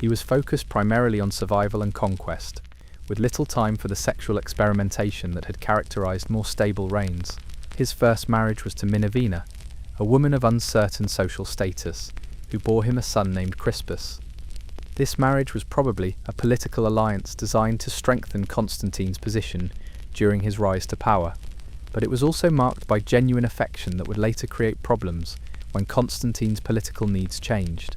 [SPEAKER 1] He was focused primarily on survival and conquest, with little time for the sexual experimentation that had characterized more stable reigns. His first marriage was to Minervina, a woman of uncertain social status, who bore him a son named Crispus. This marriage was probably a political alliance designed to strengthen Constantine's position during his rise to power, but it was also marked by genuine affection that would later create problems when Constantine's political needs changed.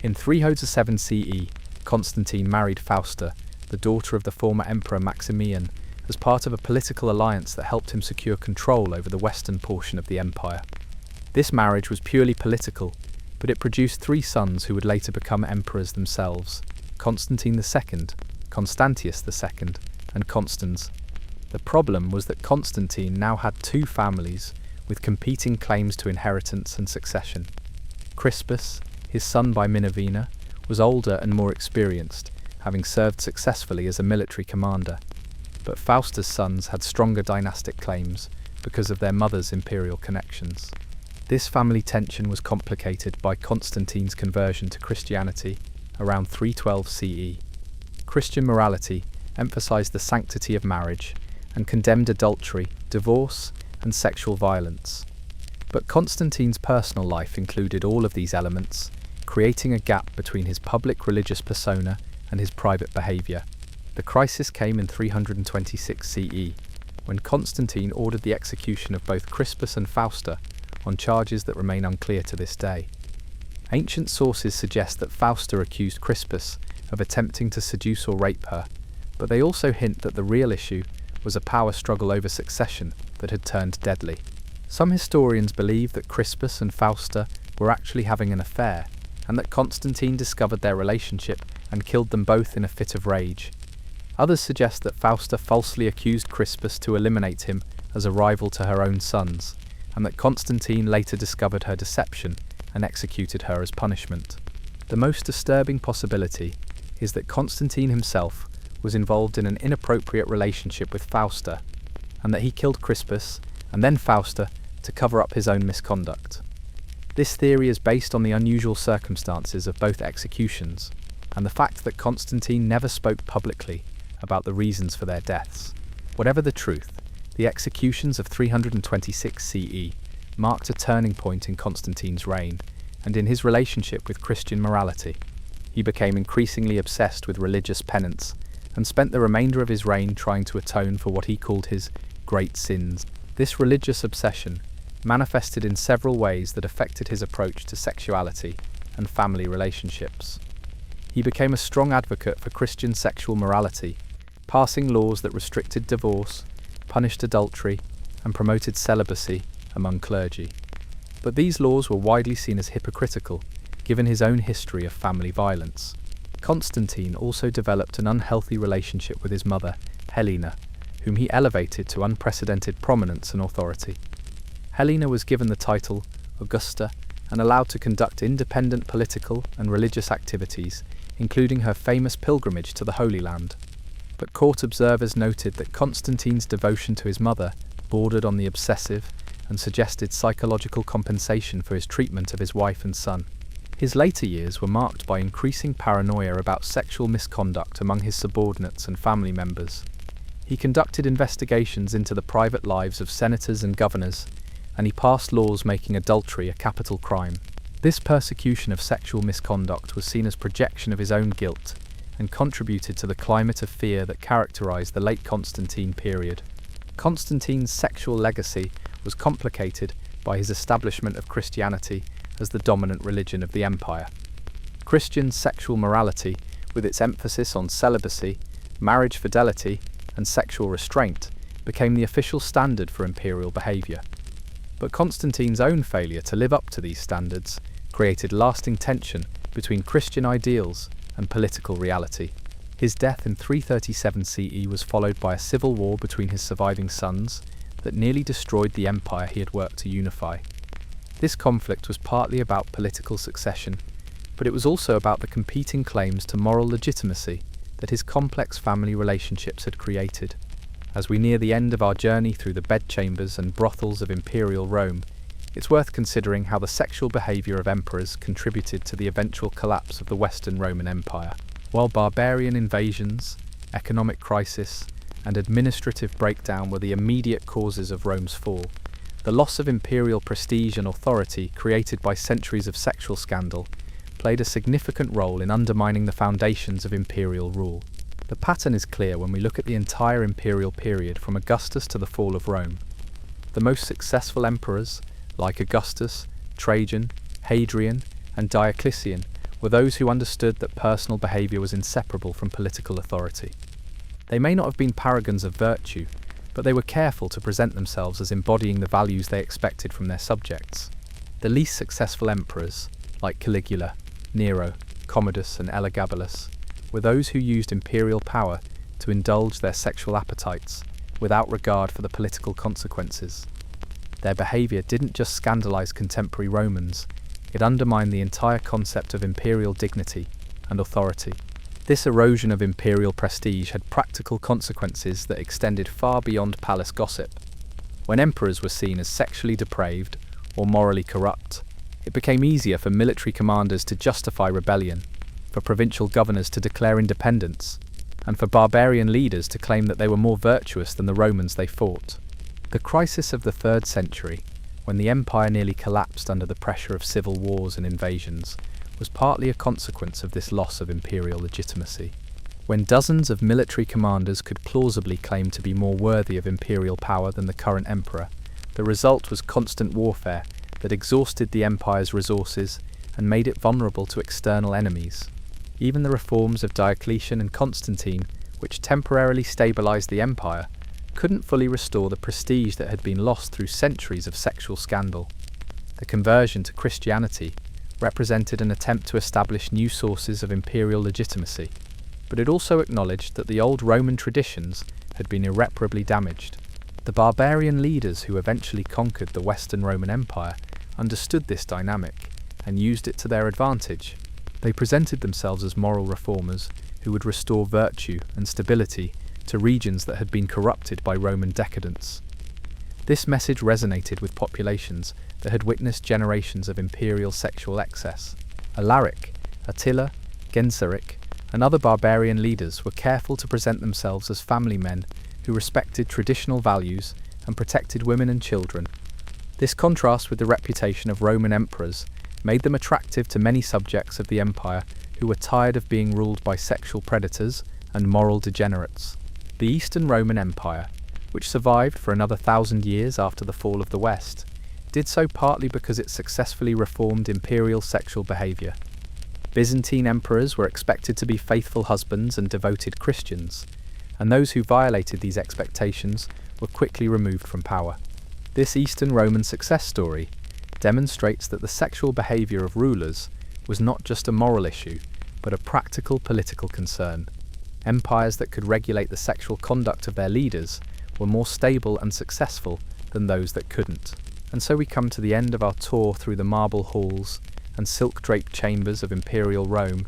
[SPEAKER 1] In 307 CE, Constantine married Fausta, the daughter of the former emperor Maximian, as part of a political alliance that helped him secure control over the western portion of the empire. This marriage was purely political, but it produced 3 sons who would later become emperors themselves: Constantine II, Constantius II, and Constans. The problem was that Constantine now had 2 families with competing claims to inheritance and succession. Crispus, his son by Minervina, was older and more experienced, having served successfully as a military commander. But Fausta's sons had stronger dynastic claims because of their mother's imperial connections. This family tension was complicated by Constantine's conversion to Christianity around 312 CE. Christian morality emphasized the sanctity of marriage and condemned adultery, divorce, and sexual violence. But Constantine's personal life included all of these elements, creating a gap between his public religious persona and his private behavior. The crisis came in 326 CE, when Constantine ordered the execution of both Crispus and Fausta on charges that remain unclear to this day. Ancient sources suggest that Fausta accused Crispus of attempting to seduce or rape her, but they also hint that the real issue was a power struggle over succession that had turned deadly. Some historians believe that Crispus and Fausta were actually having an affair, and that Constantine discovered their relationship and killed them both in a fit of rage. Others suggest that Fausta falsely accused Crispus to eliminate him as a rival to her own sons, and that Constantine later discovered her deception and executed her as punishment. The most disturbing possibility is that Constantine himself was involved in an inappropriate relationship with Fausta, and that he killed Crispus and then Fausta to cover up his own misconduct. This theory is based on the unusual circumstances of both executions, and the fact that Constantine never spoke publicly about the reasons for their deaths. Whatever the truth, the executions of 326 CE marked a turning point in Constantine's reign and in his relationship with Christian morality. He became increasingly obsessed with religious penance and spent the remainder of his reign trying to atone for what he called his great sins. This religious obsession manifested in several ways that affected his approach to sexuality and family relationships. He became a strong advocate for Christian sexual morality, passing laws that restricted divorce, punished adultery, and promoted celibacy among clergy. But these laws were widely seen as hypocritical, given his own history of family violence. Constantine also developed an unhealthy relationship with his mother, Helena, whom he elevated to unprecedented prominence and authority. Helena was given the title Augusta and allowed to conduct independent political and religious activities, including her famous pilgrimage to the Holy Land. But court observers noted that Constantine's devotion to his mother bordered on the obsessive and suggested psychological compensation for his treatment of his wife and son. His later years were marked by increasing paranoia about sexual misconduct among his subordinates and family members. He conducted investigations into the private lives of senators and governors, and he passed laws making adultery a capital crime. This persecution of sexual misconduct was seen as projection of his own guilt and contributed to the climate of fear that characterized the late Constantine period. Constantine's sexual legacy was complicated by his establishment of Christianity as the dominant religion of the empire. Christian sexual morality, with its emphasis on celibacy, marriage fidelity, and sexual restraint, became the official standard for imperial behavior. But Constantine's own failure to live up to these standards created lasting tension between Christian ideals and political reality. His death in 337 CE was followed by a civil war between his surviving sons that nearly destroyed the empire he had worked to unify. This conflict was partly about political succession, but it was also about the competing claims to moral legitimacy that his complex family relationships had created. As we near the end of our journey through the bedchambers and brothels of imperial Rome, it's worth considering how the sexual behavior of emperors contributed to the eventual collapse of the Western Roman Empire. While barbarian invasions, economic crisis, and administrative breakdown were the immediate causes of Rome's fall, the loss of imperial prestige and authority created by centuries of sexual scandal played a significant role in undermining the foundations of imperial rule. The pattern is clear when we look at the entire imperial period from Augustus to the fall of Rome. The most successful emperors, like Augustus, Trajan, Hadrian, and Diocletian, were those who understood that personal behavior was inseparable from political authority. They may not have been paragons of virtue, but they were careful to present themselves as embodying the values they expected from their subjects. The least successful emperors, like Caligula, Nero, Commodus, and Elagabalus, were those who used imperial power to indulge their sexual appetites without regard for the political consequences. Their behavior didn't just scandalize contemporary Romans, it undermined the entire concept of imperial dignity and authority. This erosion of imperial prestige had practical consequences that extended far beyond palace gossip. When emperors were seen as sexually depraved or morally corrupt, it became easier for military commanders to justify rebellion, for provincial governors to declare independence, and for barbarian leaders to claim that they were more virtuous than the Romans they fought. The crisis of the 3rd century, when the empire nearly collapsed under the pressure of civil wars and invasions, was partly a consequence of this loss of imperial legitimacy. When dozens of military commanders could plausibly claim to be more worthy of imperial power than the current emperor, the result was constant warfare that exhausted the empire's resources and made it vulnerable to external enemies. Even the reforms of Diocletian and Constantine, which temporarily stabilized the empire, couldn't fully restore the prestige that had been lost through centuries of sexual scandal. The conversion to Christianity represented an attempt to establish new sources of imperial legitimacy, but it also acknowledged that the old Roman traditions had been irreparably damaged. The barbarian leaders who eventually conquered the Western Roman Empire understood this dynamic and used it to their advantage. They presented themselves as moral reformers who would restore virtue and stability to regions that had been corrupted by Roman decadence. This message resonated with populations that had witnessed generations of imperial sexual excess. Alaric, Attila, Genseric, and other barbarian leaders were careful to present themselves as family men who respected traditional values and protected women and children. This contrast with the reputation of Roman emperors made them attractive to many subjects of the empire who were tired of being ruled by sexual predators and moral degenerates. The Eastern Roman Empire, which survived for another 1,000 years after the fall of the West, did so partly because it successfully reformed imperial sexual behavior. Byzantine emperors were expected to be faithful husbands and devoted Christians, and those who violated these expectations were quickly removed from power. This Eastern Roman success story demonstrates that the sexual behavior of rulers was not just a moral issue, but a practical political concern. Empires that could regulate the sexual conduct of their leaders were more stable and successful than those that couldn't. And so we come to the end of our tour through the marble halls and silk-draped chambers of imperial Rome,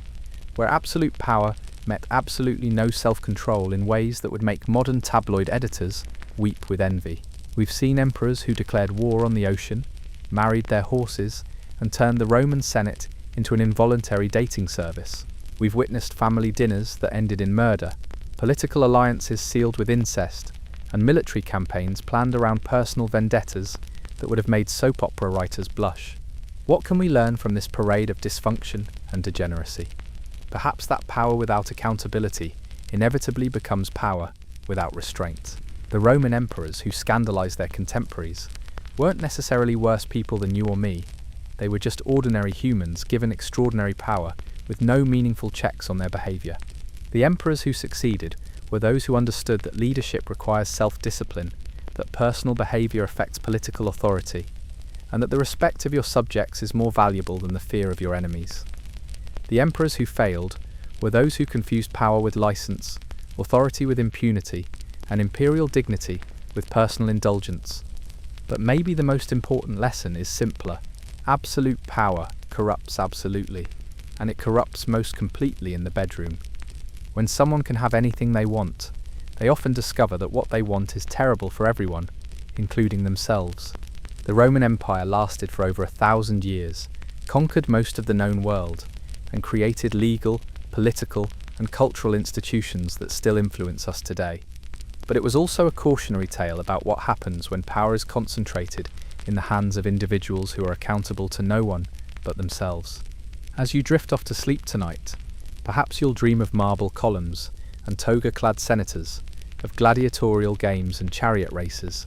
[SPEAKER 1] where absolute power met absolutely no self-control in ways that would make modern tabloid editors weep with envy. We've seen emperors who declared war on the ocean, married their horses, and turned the Roman Senate into an involuntary dating service. We've witnessed family dinners that ended in murder, political alliances sealed with incest, and military campaigns planned around personal vendettas that would have made soap opera writers blush. What can we learn from this parade of dysfunction and degeneracy? Perhaps that power without accountability inevitably becomes power without restraint. The Roman emperors who scandalized their contemporaries weren't necessarily worse people than you or me. They were just ordinary humans given extraordinary power with no meaningful checks on their behavior. The emperors who succeeded were those who understood that leadership requires self-discipline, that personal behavior affects political authority, and that the respect of your subjects is more valuable than the fear of your enemies. The emperors who failed were those who confused power with license, authority with impunity, and imperial dignity with personal indulgence. But maybe the most important lesson is simpler. Absolute power corrupts absolutely, and it corrupts most completely in the bedroom. When someone can have anything they want, they often discover that what they want is terrible for everyone, including themselves. The Roman Empire lasted for over 1,000 years, conquered most of the known world, and created legal, political, and cultural institutions that still influence us today. But it was also a cautionary tale about what happens when power is concentrated in the hands of individuals who are accountable to no one but themselves. As you drift off to sleep tonight, perhaps you'll dream of marble columns and toga-clad senators, of gladiatorial games and chariot races,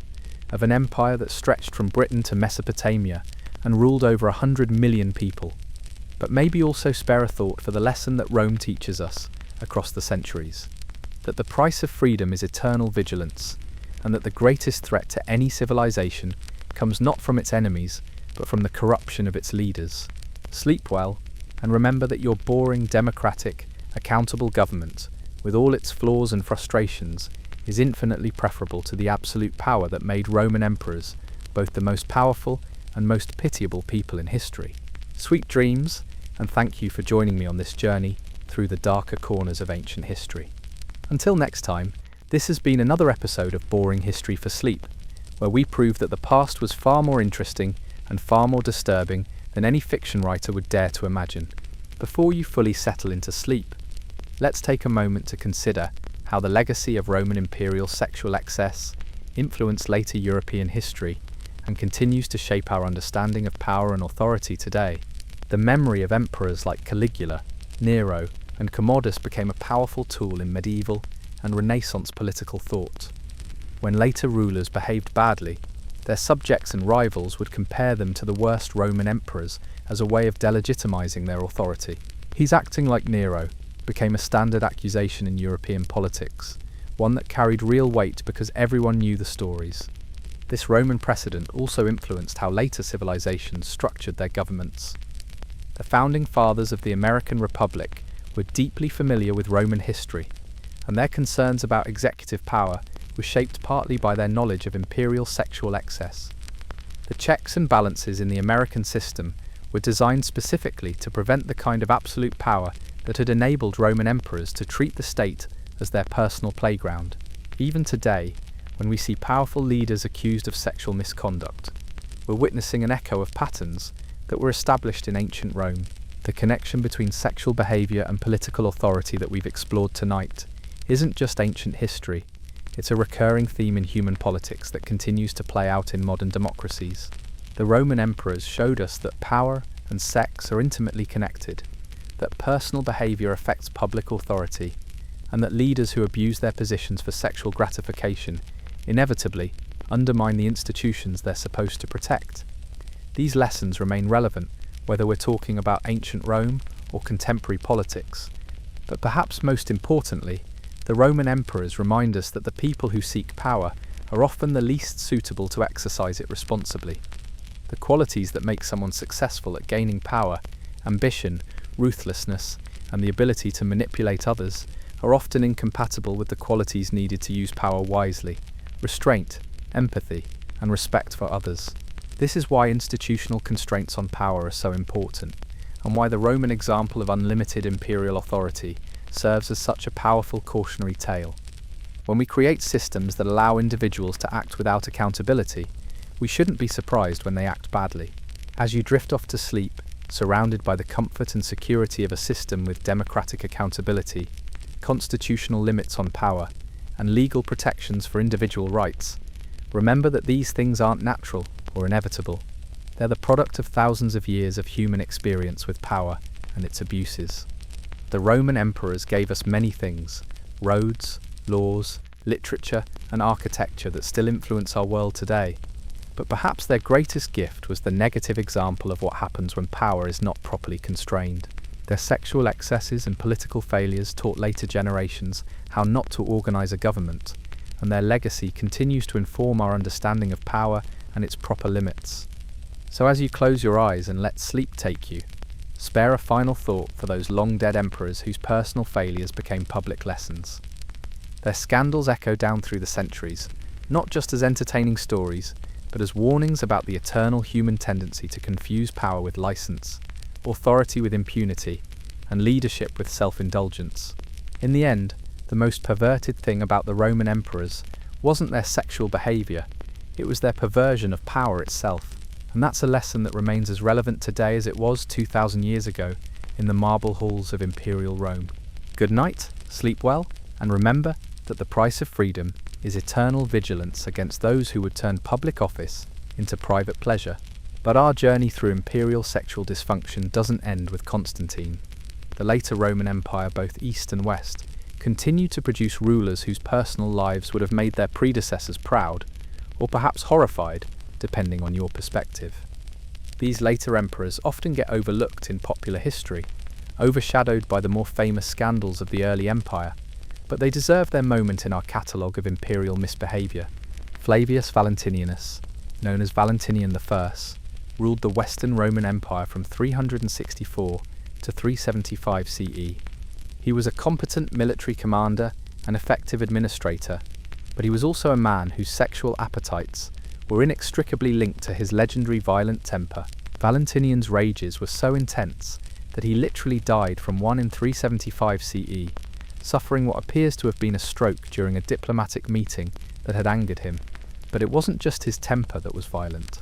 [SPEAKER 1] of an empire that stretched from Britain to Mesopotamia and ruled over 100 million people. But maybe also spare a thought for the lesson that Rome teaches us across the centuries, that the price of freedom is eternal vigilance, and that the greatest threat to any civilization comes not from its enemies, but from the corruption of its leaders. Sleep well, and remember that your boring, democratic, accountable government, with all its flaws and frustrations, is infinitely preferable to the absolute power that made Roman emperors both the most powerful and most pitiable people in history. Sweet dreams, and thank you for joining me on this journey through the darker corners of ancient history. Until next time, this has been another episode of Boring History for Sleep, where we prove that the past was far more interesting and far more disturbing than any fiction writer would dare to imagine. Before you fully settle into sleep, let's take a moment to consider how the legacy of Roman imperial sexual excess influenced later European history and continues to shape our understanding of power and authority today. The memory of emperors like Caligula, Nero, and Commodus became a powerful tool in medieval and Renaissance political thought. When later rulers behaved badly, their subjects and rivals would compare them to the worst Roman emperors as a way of delegitimizing their authority. "He's acting like Nero" became a standard accusation in European politics, one that carried real weight because everyone knew the stories. This Roman precedent also influenced how later civilizations structured their governments. The founding fathers of the American Republic were deeply familiar with Roman history, and their concerns about executive power were shaped partly by their knowledge of imperial sexual excess. The checks and balances in the American system were designed specifically to prevent the kind of absolute power that had enabled Roman emperors to treat the state as their personal playground. Even today, when we see powerful leaders accused of sexual misconduct, we're witnessing an echo of patterns that were established in ancient Rome. The connection between sexual behavior and political authority that we've explored tonight isn't just ancient history, it's a recurring theme in human politics that continues to play out in modern democracies. The Roman emperors showed us that power and sex are intimately connected, that personal behavior affects public authority, and that leaders who abuse their positions for sexual gratification inevitably undermine the institutions they're supposed to protect. These lessons remain relevant whether we're talking about ancient Rome or contemporary politics, but perhaps most importantly, the Roman emperors remind us that the people who seek power are often the least suitable to exercise it responsibly. The qualities that make someone successful at gaining power, ambition, ruthlessness, and the ability to manipulate others are often incompatible with the qualities needed to use power wisely: restraint, empathy, and respect for others. This is why institutional constraints on power are so important, and why the Roman example of unlimited imperial authority serves as such a powerful cautionary tale. When we create systems that allow individuals to act without accountability, we shouldn't be surprised when they act badly. As you drift off to sleep, surrounded by the comfort and security of a system with democratic accountability, constitutional limits on power, and legal protections for individual rights, remember that these things aren't natural or inevitable. They're the product of thousands of years of human experience with power and its abuses. The Roman emperors gave us many things: roads, laws, literature, and architecture that still influence our world today. But perhaps their greatest gift was the negative example of what happens when power is not properly constrained. Their sexual excesses and political failures taught later generations how not to organize a government, and their legacy continues to inform our understanding of power and its proper limits. So as you close your eyes and let sleep take you, spare a final thought for those long-dead emperors whose personal failures became public lessons. Their scandals echo down through the centuries, not just as entertaining stories, but as warnings about the eternal human tendency to confuse power with license, authority with impunity, and leadership with self-indulgence. In the end, the most perverted thing about the Roman emperors wasn't their sexual behavior, it was their perversion of power itself. And that's a lesson that remains as relevant today as it was 2,000 years ago in the marble halls of imperial Rome. Good night, sleep well, and remember that the price of freedom is eternal vigilance against those who would turn public office into private pleasure. But our journey through imperial sexual dysfunction doesn't end with Constantine. The later Roman Empire, both east and west, continued to produce rulers whose personal lives would have made their predecessors proud, or perhaps horrified, depending on your perspective. These later emperors often get overlooked in popular history, overshadowed by the more famous scandals of the early empire, but they deserve their moment in our catalogue of imperial misbehaviour. Flavius Valentinianus, known as Valentinian I, ruled the Western Roman Empire from 364 to 375 CE. He was a competent military commander and effective administrator, but he was also a man whose sexual appetites were inextricably linked to his legendary violent temper. Valentinian's rages were so intense that he literally died from one in 375 CE, suffering what appears to have been a stroke during a diplomatic meeting that had angered him. But it wasn't just his temper that was violent.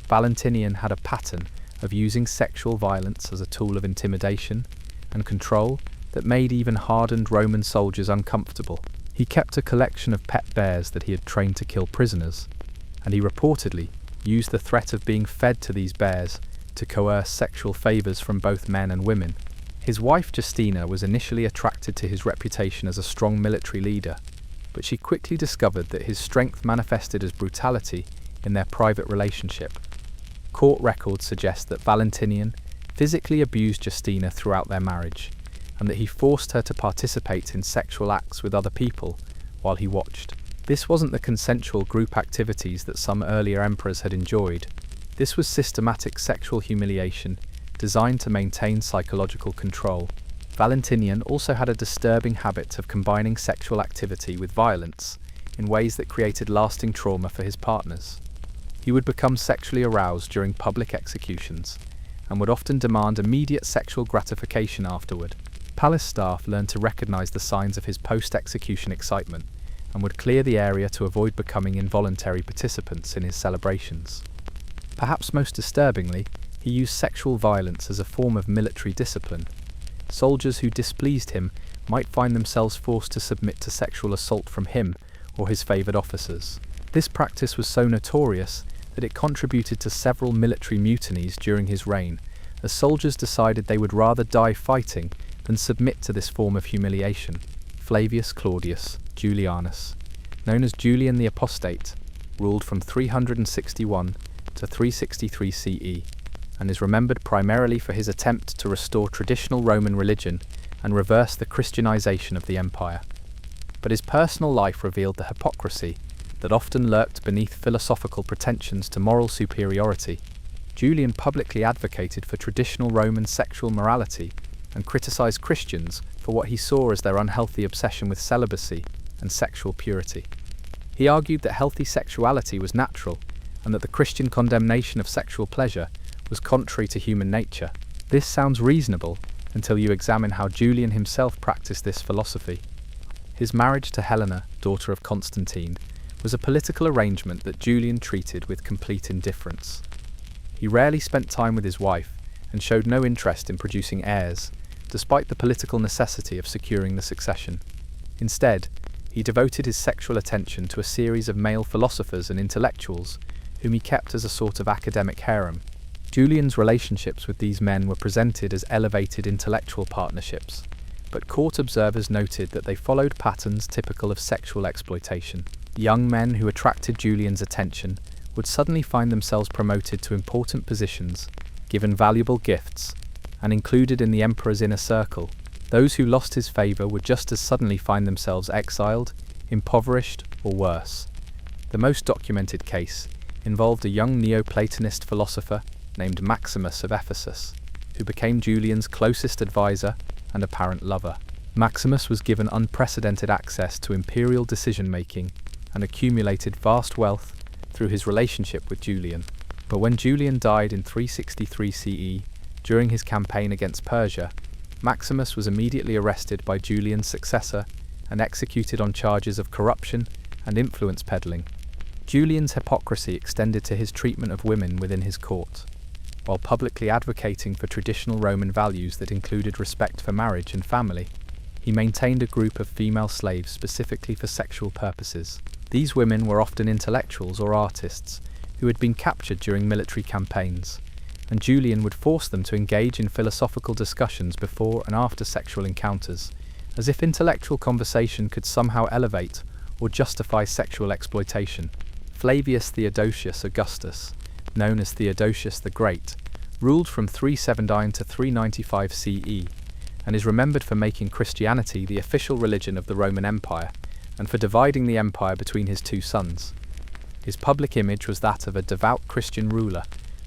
[SPEAKER 1] Valentinian had a pattern of using sexual violence as a tool of intimidation and control that made even hardened Roman soldiers uncomfortable. He kept a collection of pet bears that he had trained to kill prisoners, and he reportedly used the threat of being fed to these bears to coerce sexual favours from both men and women. His wife Justina was initially attracted to his reputation as a strong military leader, but she quickly discovered that his strength manifested as brutality in their private relationship. Court records suggest that Valentinian physically abused Justina throughout their marriage, and that he forced her to participate in sexual acts with other people while he watched. This wasn't the consensual group activities that some earlier emperors had enjoyed. This was systematic sexual humiliation designed to maintain psychological control. Valentinian also had a disturbing habit of combining sexual activity with violence in ways that created lasting trauma for his partners. He would become sexually aroused during public executions and would often demand immediate sexual gratification afterward. Palace staff learned to recognize the signs of his post-execution excitement and would clear the area to avoid becoming involuntary participants in his celebrations. Perhaps most disturbingly, he used sexual violence as a form of military discipline. Soldiers who displeased him might find themselves forced to submit to sexual assault from him or his favoured officers. This practice was so notorious that it contributed to several military mutinies during his reign, as soldiers decided they would rather die fighting than submit to this form of humiliation. Flavius Claudius Julianus, known as Julian the Apostate, ruled from 361 to 363 CE, and is remembered primarily for his attempt to restore traditional Roman religion and reverse the Christianization of the empire. But his personal life revealed the hypocrisy that often lurked beneath philosophical pretensions to moral superiority. Julian publicly advocated for traditional Roman sexual morality, and criticized Christians for what he saw as their unhealthy obsession with celibacy and sexual purity. He argued that healthy sexuality was natural and that the Christian condemnation of sexual pleasure was contrary to human nature. This sounds reasonable until you examine how Julian himself practiced this philosophy. His marriage to Helena, daughter of Constantine, was a political arrangement that Julian treated with complete indifference. He rarely spent time with his wife and showed no interest in producing heirs, despite the political necessity of securing the succession. Instead, he devoted his sexual attention to a series of male philosophers and intellectuals whom he kept as a sort of academic harem. Julian's relationships with these men were presented as elevated intellectual partnerships, but court observers noted that they followed patterns typical of sexual exploitation. Young men who attracted Julian's attention would suddenly find themselves promoted to important positions, given valuable gifts, and included in the emperor's inner circle. Those who lost his favour would just as suddenly find themselves exiled, impoverished, or worse. The most documented case involved a young Neoplatonist philosopher named Maximus of Ephesus, who became Julian's closest advisor and apparent lover. Maximus was given unprecedented access to imperial decision-making and accumulated vast wealth through his relationship with Julian. But when Julian died in 363 CE, during his campaign against Persia, Maximus was immediately arrested by Julian's successor and executed on charges of corruption and influence peddling. Julian's hypocrisy extended to his treatment of women within his court. While publicly advocating for traditional Roman values that included respect for marriage and family, he maintained a group of female slaves specifically for sexual purposes. These women were often intellectuals or artists who had been captured during military campaigns, and Julian would force them to engage in philosophical discussions before and after sexual encounters, as if intellectual conversation could somehow elevate or justify sexual exploitation. Flavius Theodosius Augustus, known as Theodosius the Great, ruled from 379 to 395 CE, and is remembered for making Christianity the official religion of the Roman Empire, and for dividing the empire between his two sons. His public image was that of a devout Christian ruler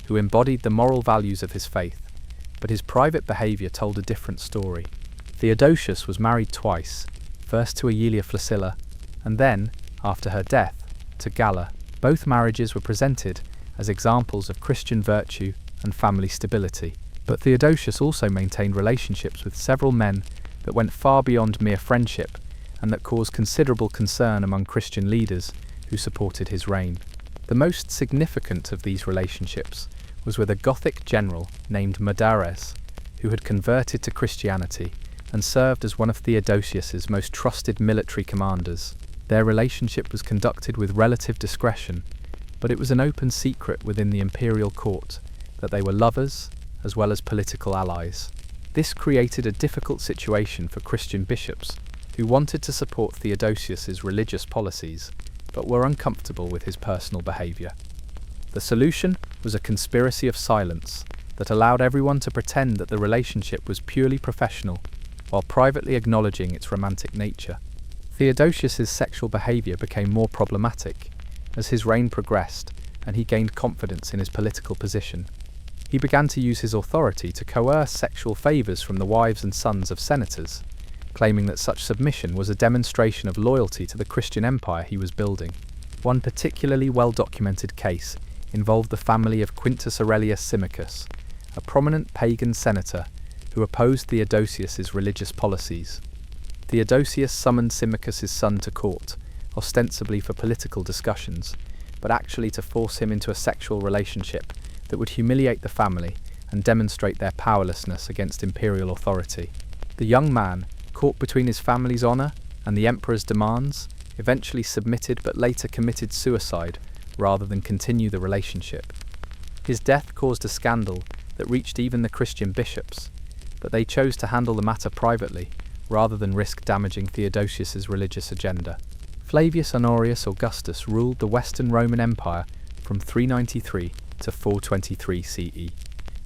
[SPEAKER 1] who embodied the moral values of his faith, but his private behaviour told a different story. Theodosius was married twice, first to Aelia Flaccilla, and then, after her death, to Galla. Both marriages were presented as examples of Christian virtue and family stability, but Theodosius also maintained relationships with several men that went far beyond mere friendship and that caused considerable concern among Christian leaders who supported his reign. The most significant of these relationships was with a Gothic general named Madares, who had converted to Christianity and served as one of Theodosius's most trusted military commanders. Their relationship was conducted with relative discretion, but it was an open secret within the imperial court that they were lovers as well as political allies. This created a difficult situation for Christian bishops who wanted to support Theodosius's religious policies, but were uncomfortable with his personal behaviour. The solution was a conspiracy of silence that allowed everyone to pretend that the relationship was purely professional, while privately acknowledging its romantic nature. Theodosius's sexual behaviour became more problematic as his reign progressed and he gained confidence in his political position. He began to use his authority to coerce sexual favours from the wives and sons of senators, claiming that such submission was a demonstration of loyalty to the Christian empire he was building. One particularly well-documented case involved the family of Quintus Aurelius Symmachus, a prominent pagan senator who opposed Theodosius's religious policies. Theodosius summoned Symmachus's son to court, ostensibly for political discussions, but actually to force him into a sexual relationship that would humiliate the family and demonstrate their powerlessness against imperial authority. The young man, caught between his family's honour and the emperor's demands, eventually submitted but later committed suicide rather than continue the relationship. His death caused a scandal that reached even the Christian bishops, but they chose to handle the matter privately rather than risk damaging Theodosius's religious agenda. Flavius Honorius Augustus ruled the Western Roman Empire from 393 to 423 CE,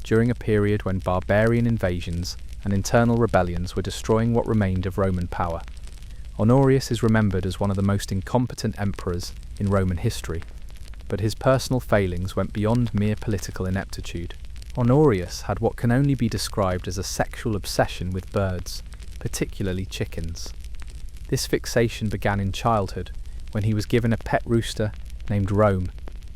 [SPEAKER 1] during a period when barbarian invasions and internal rebellions were destroying what remained of Roman power. Honorius is remembered as one of the most incompetent emperors in Roman history, but his personal failings went beyond mere political ineptitude. Honorius had what can only be described as a sexual obsession with birds, particularly chickens. This fixation began in childhood, when he was given a pet rooster named Rome,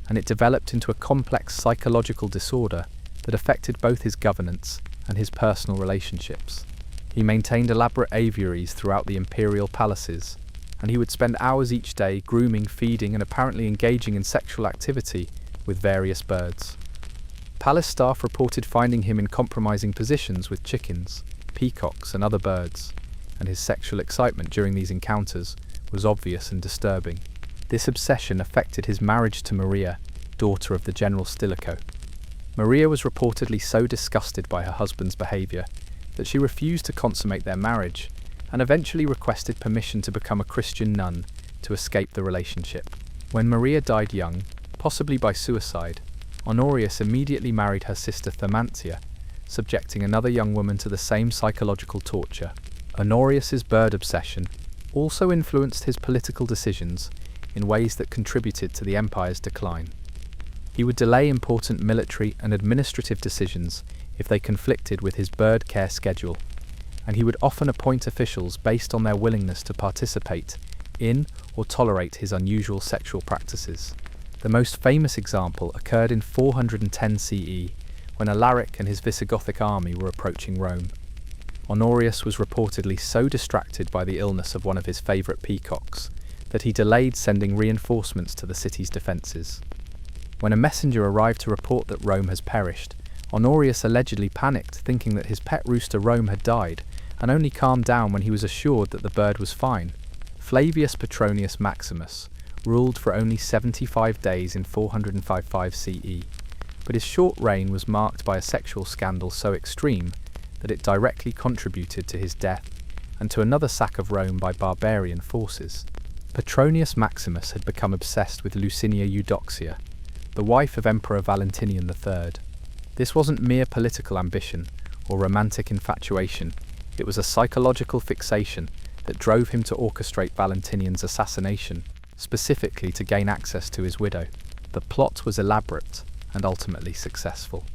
[SPEAKER 1] and it developed into a complex psychological disorder that affected both his governance and his personal relationships. He maintained elaborate aviaries throughout the imperial palaces, and he would spend hours each day grooming, feeding, and apparently engaging in sexual activity with various birds. Palace staff reported finding him in compromising positions with chickens, peacocks, and other birds, and his sexual excitement during these encounters was obvious and disturbing. This obsession affected his marriage to Maria, daughter of the General Stilicho. Maria was reportedly so disgusted by her husband's behaviour that she refused to consummate their marriage and eventually requested permission to become a Christian nun to escape the relationship. When Maria died young, possibly by suicide, Honorius immediately married her sister Thermantia, subjecting another young woman to the same psychological torture. Honorius's bird obsession also influenced his political decisions in ways that contributed to the empire's decline. He would delay important military and administrative decisions if they conflicted with his bird care schedule, and he would often appoint officials based on their willingness to participate in or tolerate his unusual sexual practices. The most famous example occurred in 410 CE, when Alaric and his Visigothic army were approaching Rome. Honorius was reportedly so distracted by the illness of one of his favourite peacocks that he delayed sending reinforcements to the city's defences. When a messenger arrived to report that Rome has perished, Honorius allegedly panicked, thinking that his pet rooster Rome had died, and only calmed down when he was assured that the bird was fine. Flavius Petronius Maximus ruled for only 75 days in 455 CE, but his short reign was marked by a sexual scandal so extreme that it directly contributed to his death and to another sack of Rome by barbarian forces. Petronius Maximus had become obsessed with Lucinia Eudoxia, the wife of Emperor Valentinian III. This wasn't mere political ambition or romantic infatuation, it was a psychological fixation that drove him to orchestrate Valentinian's assassination, specifically to gain access to his widow. The plot was elaborate and ultimately successful.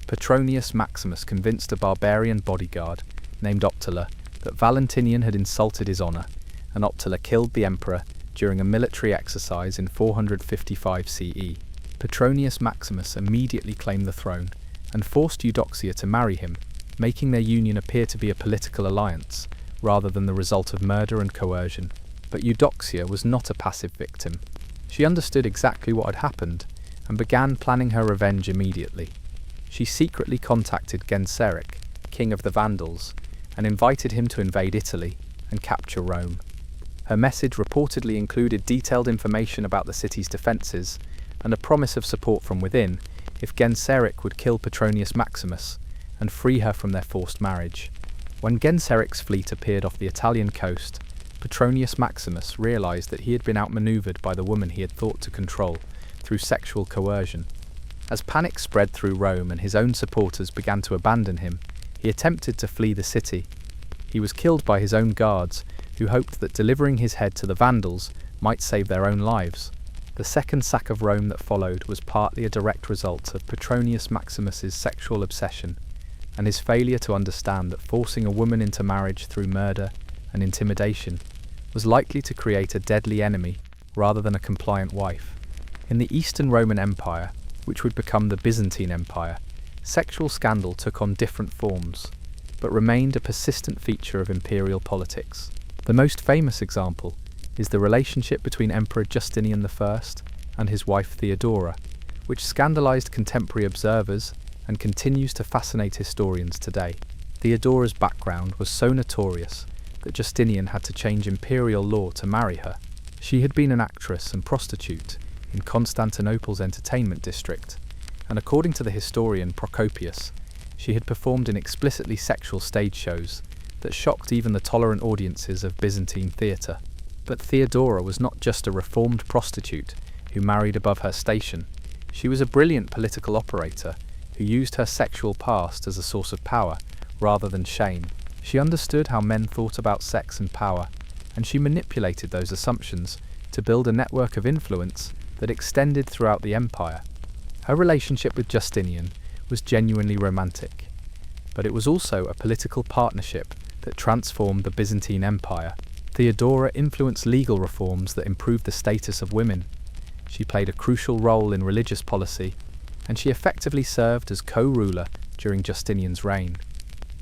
[SPEAKER 1] Petronius Maximus convinced a barbarian bodyguard named Optila that Valentinian had insulted his honour, and Optila killed the emperor during a military exercise in 455 CE. Petronius Maximus immediately claimed the throne and forced Eudoxia to marry him, making their union appear to be a political alliance rather than the result of murder and coercion. But Eudoxia was not a passive victim. She understood exactly what had happened and began planning her revenge immediately. She secretly contacted Genseric, king of the Vandals, and invited him to invade Italy and capture Rome. Her message reportedly included detailed information about the city's defences and a promise of support from within if Genseric would kill Petronius Maximus and free her from their forced marriage. When Genseric's fleet appeared off the Italian coast, Petronius Maximus realised that he had been outmanoeuvred by the woman he had thought to control through sexual coercion. As panic spread through Rome and his own supporters began to abandon him, he attempted to flee the city. He was killed by his own guards, who hoped that delivering his head to the Vandals might save their own lives. The second sack of Rome that followed was partly a direct result of Petronius Maximus's sexual obsession and his failure to understand that forcing a woman into marriage through murder and intimidation was likely to create a deadly enemy rather than a compliant wife. In the Eastern Roman Empire, which would become the Byzantine Empire, sexual scandal took on different forms, but remained a persistent feature of imperial politics. The most famous example is the relationship between Emperor Justinian I and his wife Theodora, which scandalized contemporary observers and continues to fascinate historians today. Theodora's background was so notorious that Justinian had to change imperial law to marry her. She had been an actress and prostitute in Constantinople's entertainment district, and according to the historian Procopius, she had performed in explicitly sexual stage shows that shocked even the tolerant audiences of Byzantine theatre. But Theodora was not just a reformed prostitute who married above her station. She was a brilliant political operator who used her sexual past as a source of power rather than shame. She understood how men thought about sex and power, and she manipulated those assumptions to build a network of influence that extended throughout the empire. Her relationship with Justinian was genuinely romantic. But it was also a political partnership that transformed the Byzantine Empire. Theodora influenced legal reforms that improved the status of women. She played a crucial role in religious policy, and she effectively served as co-ruler during Justinian's reign.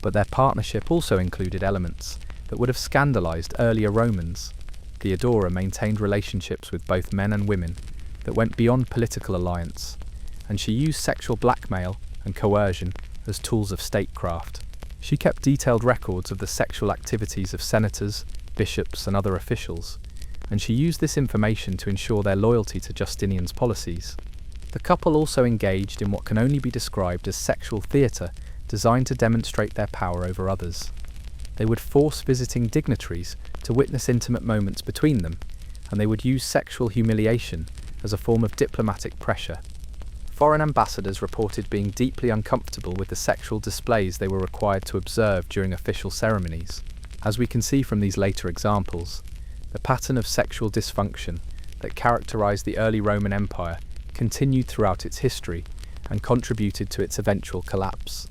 [SPEAKER 1] But their partnership also included elements that would have scandalized earlier Romans. Theodora maintained relationships with both men and women that went beyond political alliance, and she used sexual blackmail and coercion as tools of statecraft. She kept detailed records of the sexual activities of senators, bishops, and other officials, and she used this information to ensure their loyalty to Justinian's policies. The couple also engaged in what can only be described as sexual theatre, designed to demonstrate their power over others. They would force visiting dignitaries to witness intimate moments between them, and they would use sexual humiliation as a form of diplomatic pressure. Foreign ambassadors reported being deeply uncomfortable with the sexual displays they were required to observe during official ceremonies. As we can see from these later examples, the pattern of sexual dysfunction that characterized the early Roman Empire continued throughout its history and contributed to its eventual collapse.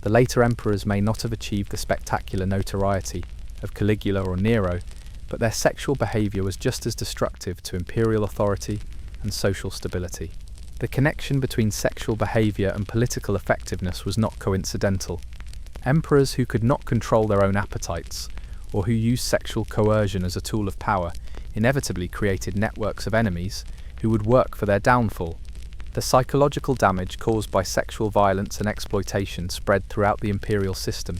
[SPEAKER 1] The later emperors may not have achieved the spectacular notoriety of Caligula or Nero, but their sexual behavior was just as destructive to imperial authority and social stability. The connection between sexual behavior and political effectiveness was not coincidental. Emperors who could not control their own appetites, or who used sexual coercion as a tool of power, inevitably created networks of enemies who would work for their downfall. The psychological damage caused by sexual violence and exploitation spread throughout the imperial system,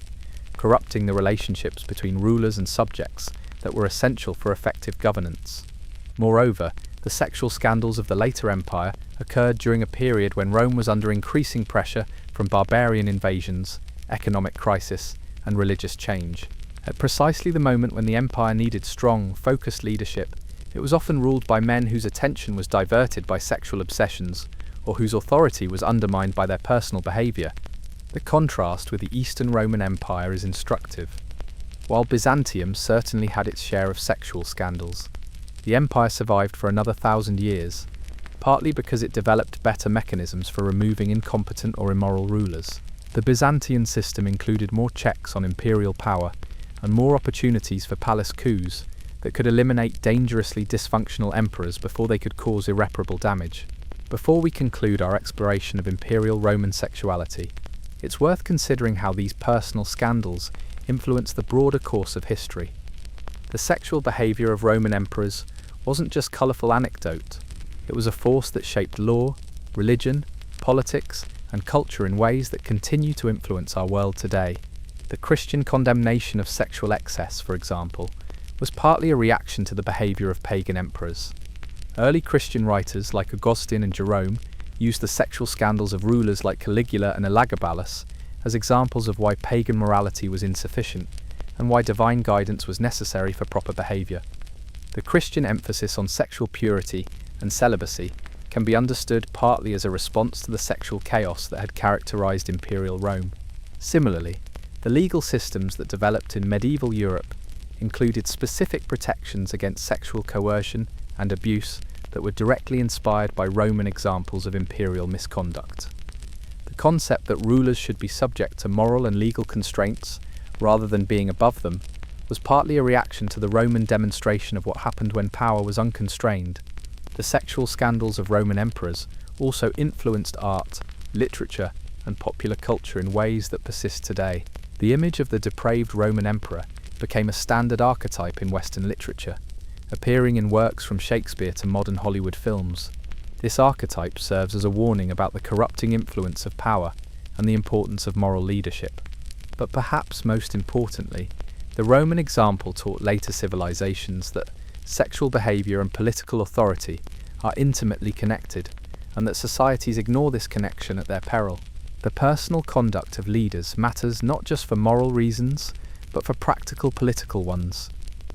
[SPEAKER 1] corrupting the relationships between rulers and subjects that were essential for effective governance. Moreover, the sexual scandals of the later empire occurred during a period when Rome was under increasing pressure from barbarian invasions, economic crisis, and religious change. At precisely the moment when the empire needed strong, focused leadership, it was often ruled by men whose attention was diverted by sexual obsessions, or whose authority was undermined by their personal behavior. The contrast with the Eastern Roman Empire is instructive. While Byzantium certainly had its share of sexual scandals, the empire survived for another 1,000 years, partly because it developed better mechanisms for removing incompetent or immoral rulers. The Byzantine system included more checks on imperial power and more opportunities for palace coups that could eliminate dangerously dysfunctional emperors before they could cause irreparable damage. Before we conclude our exploration of imperial Roman sexuality, it's worth considering how these personal scandals influenced the broader course of history. The sexual behavior of Roman emperors wasn't just colourful anecdote. It was a force that shaped law, religion, politics, and culture in ways that continue to influence our world today. The Christian condemnation of sexual excess, for example, was partly a reaction to the behaviour of pagan emperors. Early Christian writers like Augustine and Jerome used the sexual scandals of rulers like Caligula and Elagabalus as examples of why pagan morality was insufficient and why divine guidance was necessary for proper behaviour. The Christian emphasis on sexual purity and celibacy can be understood partly as a response to the sexual chaos that had characterized imperial Rome. Similarly, the legal systems that developed in medieval Europe included specific protections against sexual coercion and abuse that were directly inspired by Roman examples of imperial misconduct. The concept that rulers should be subject to moral and legal constraints rather than being above them was partly a reaction to the Roman demonstration of what happened when power was unconstrained. The sexual scandals of Roman emperors also influenced art, literature, and popular culture in ways that persist today. The image of the depraved Roman emperor became a standard archetype in Western literature, appearing in works from Shakespeare to modern Hollywood films. This archetype serves as a warning about the corrupting influence of power and the importance of moral leadership. But perhaps most importantly, the Roman example taught later civilizations that sexual behavior and political authority are intimately connected, and that societies ignore this connection at their peril. The personal conduct of leaders matters not just for moral reasons, but for practical political ones.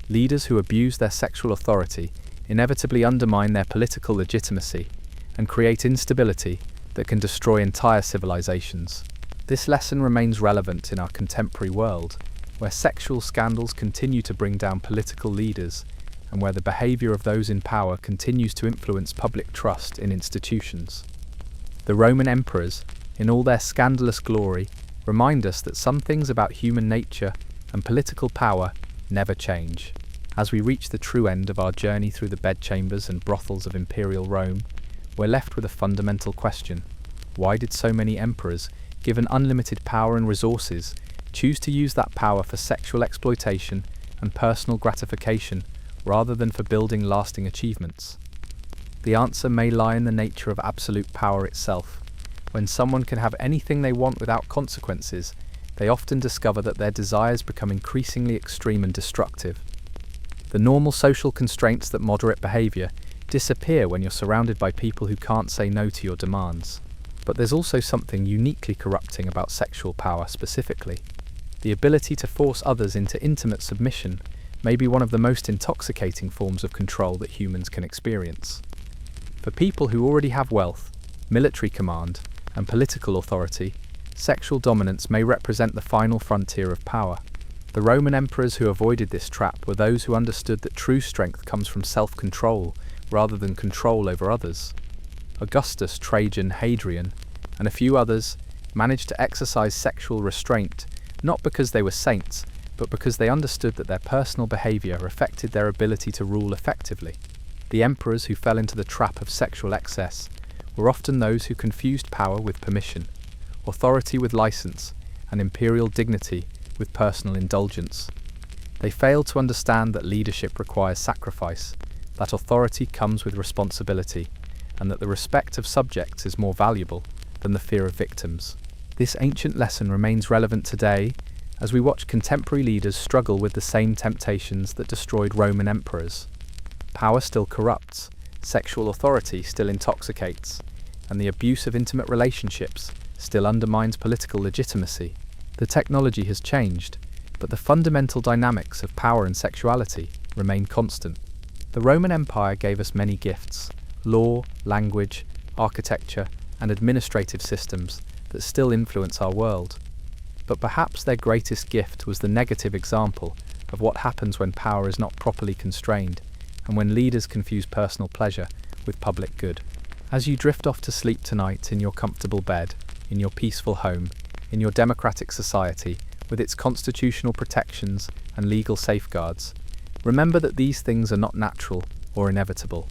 [SPEAKER 1] Leaders who abuse their sexual authority inevitably undermine their political legitimacy and create instability that can destroy entire civilizations. This lesson remains relevant in our contemporary world, where sexual scandals continue to bring down political leaders and where the behavior of those in power continues to influence public trust in institutions. The Roman emperors, in all their scandalous glory, remind us that some things about human nature and political power never change. As we reach the true end of our journey through the bedchambers and brothels of imperial Rome, we're left with a fundamental question. Why did so many emperors, given unlimited power and resources, choose to use that power for sexual exploitation and personal gratification rather than for building lasting achievements? The answer may lie in the nature of absolute power itself. When someone can have anything they want without consequences, they often discover that their desires become increasingly extreme and destructive. The normal social constraints that moderate behavior disappear when you're surrounded by people who can't say no to your demands. But there's also something uniquely corrupting about sexual power specifically. The ability to force others into intimate submission may be one of the most intoxicating forms of control that humans can experience. For people who already have wealth, military command, and political authority, sexual dominance may represent the final frontier of power. The Roman emperors who avoided this trap were those who understood that true strength comes from self-control rather than control over others. Augustus, Trajan, Hadrian, and a few others managed to exercise sexual restraint not because they were saints, but because they understood that their personal behavior affected their ability to rule effectively. The emperors who fell into the trap of sexual excess were often those who confused power with permission, authority with license, and imperial dignity with personal indulgence. They failed to understand that leadership requires sacrifice, that authority comes with responsibility, and that the respect of subjects is more valuable than the fear of victims. This ancient lesson remains relevant today as we watch contemporary leaders struggle with the same temptations that destroyed Roman emperors. Power still corrupts, sexual authority still intoxicates, and the abuse of intimate relationships still undermines political legitimacy. The technology has changed, but the fundamental dynamics of power and sexuality remain constant. The Roman Empire gave us many gifts: law, language, architecture, and administrative systems that still influence our world. But perhaps their greatest gift was the negative example of what happens when power is not properly constrained and when leaders confuse personal pleasure with public good. As you drift off to sleep tonight in your comfortable bed, in your peaceful home, in your democratic society, with its constitutional protections and legal safeguards, remember that these things are not natural or inevitable.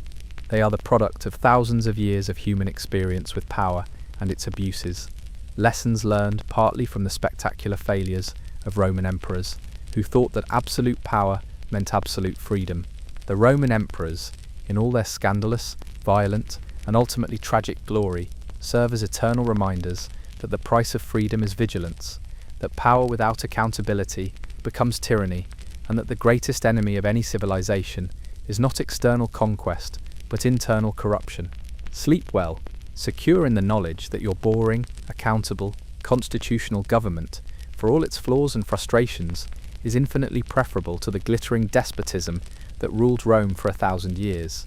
[SPEAKER 1] They are the product of thousands of years of human experience with power and its abuses, lessons learned partly from the spectacular failures of Roman emperors, who thought that absolute power meant absolute freedom. The Roman emperors, in all their scandalous, violent, and ultimately tragic glory, serve as eternal reminders that the price of freedom is vigilance, that power without accountability becomes tyranny, and that the greatest enemy of any civilization is not external conquest, but internal corruption. Sleep well, secure in the knowledge that your boring, accountable, constitutional government, for all its flaws and frustrations, is infinitely preferable to the glittering despotism that ruled Rome for 1,000 years.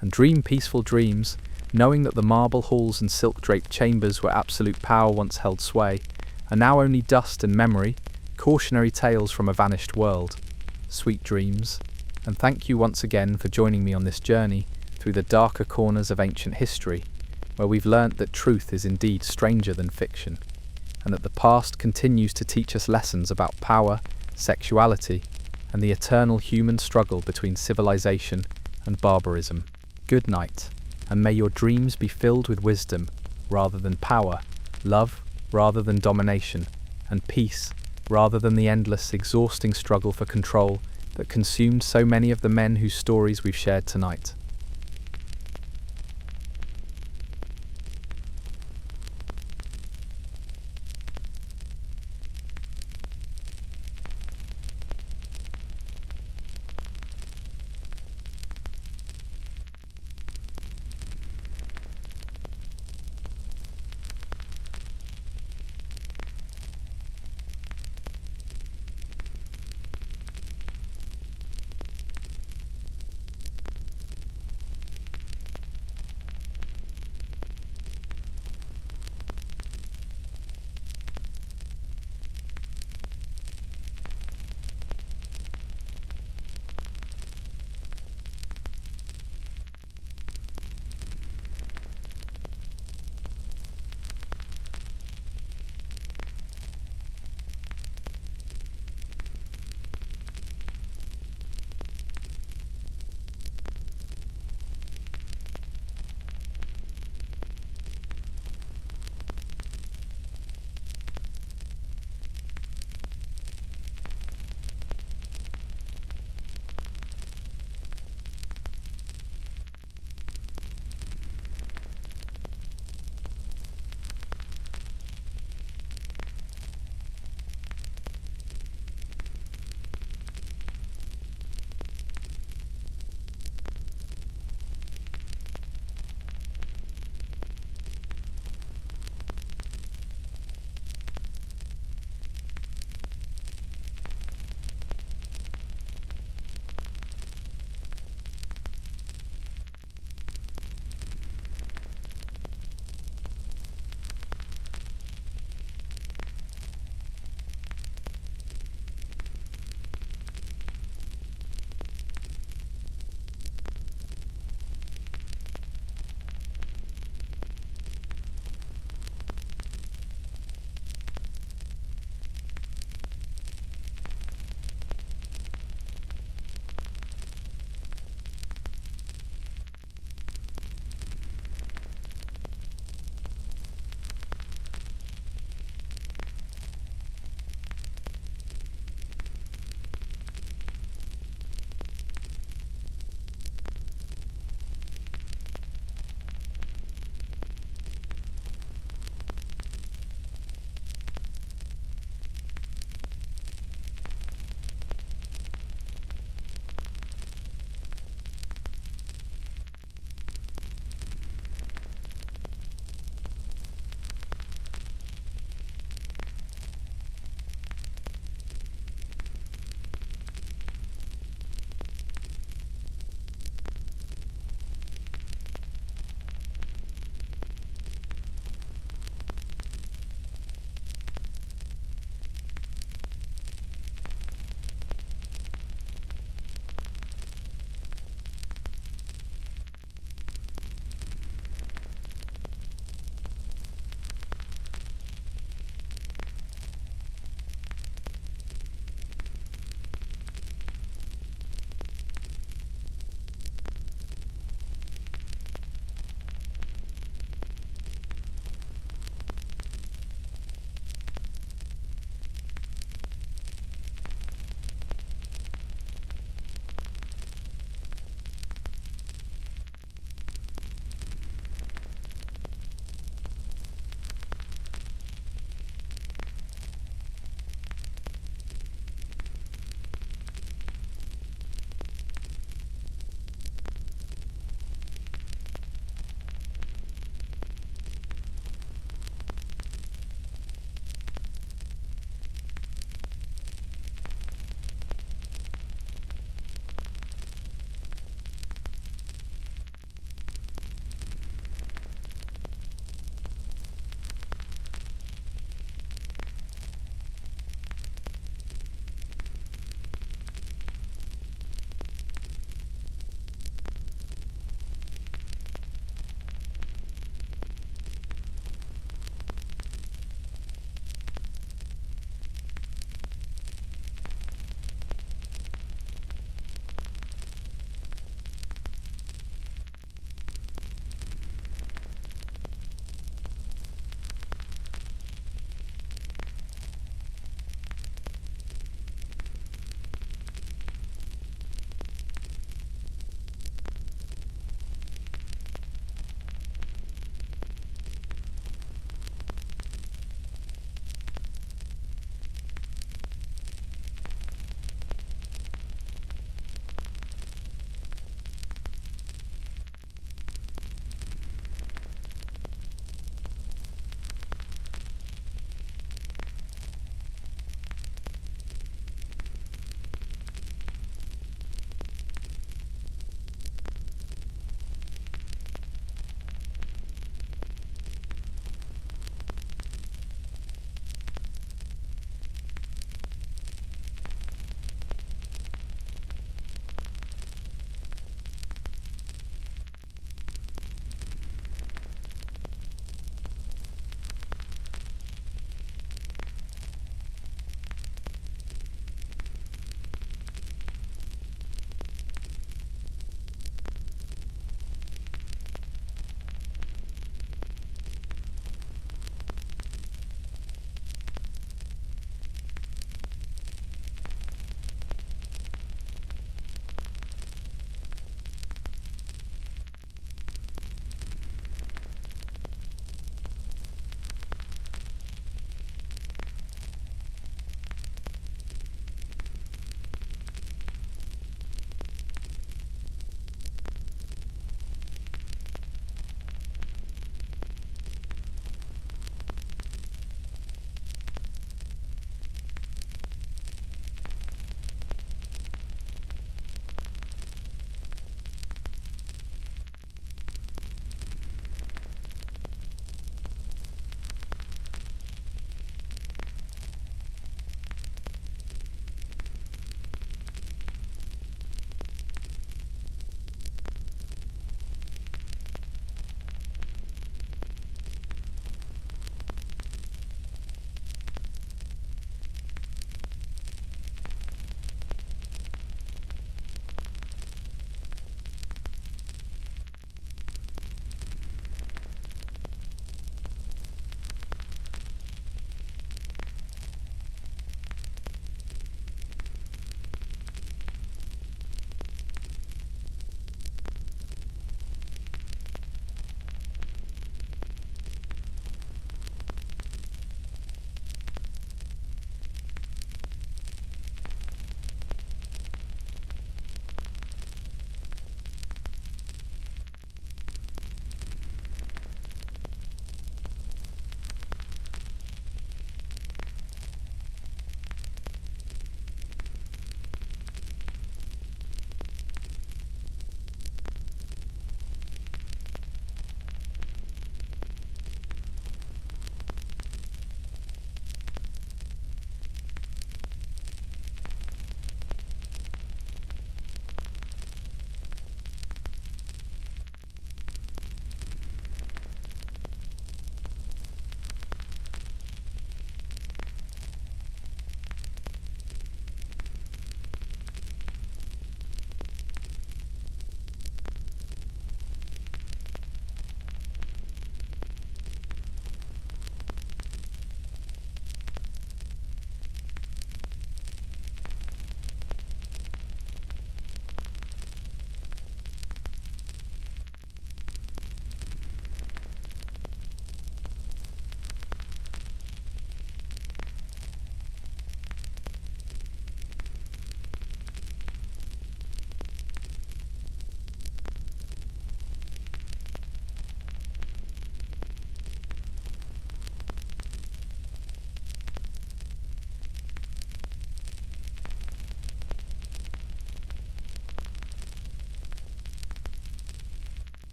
[SPEAKER 1] And dream peaceful dreams, knowing that the marble halls and silk-draped chambers where absolute power once held sway are now only dust and memory, cautionary tales from a vanished world. Sweet dreams, and thank you once again for joining me on this journey through the darker corners of ancient history, where we've learnt that truth is indeed stranger than fiction, and that the past continues to teach us lessons about power, sexuality, and the eternal human struggle between civilization and barbarism. Good night, and may your dreams be filled with wisdom rather than power, love rather than domination, and peace rather than the endless, exhausting struggle for control that consumed so many of the men whose stories we've shared tonight.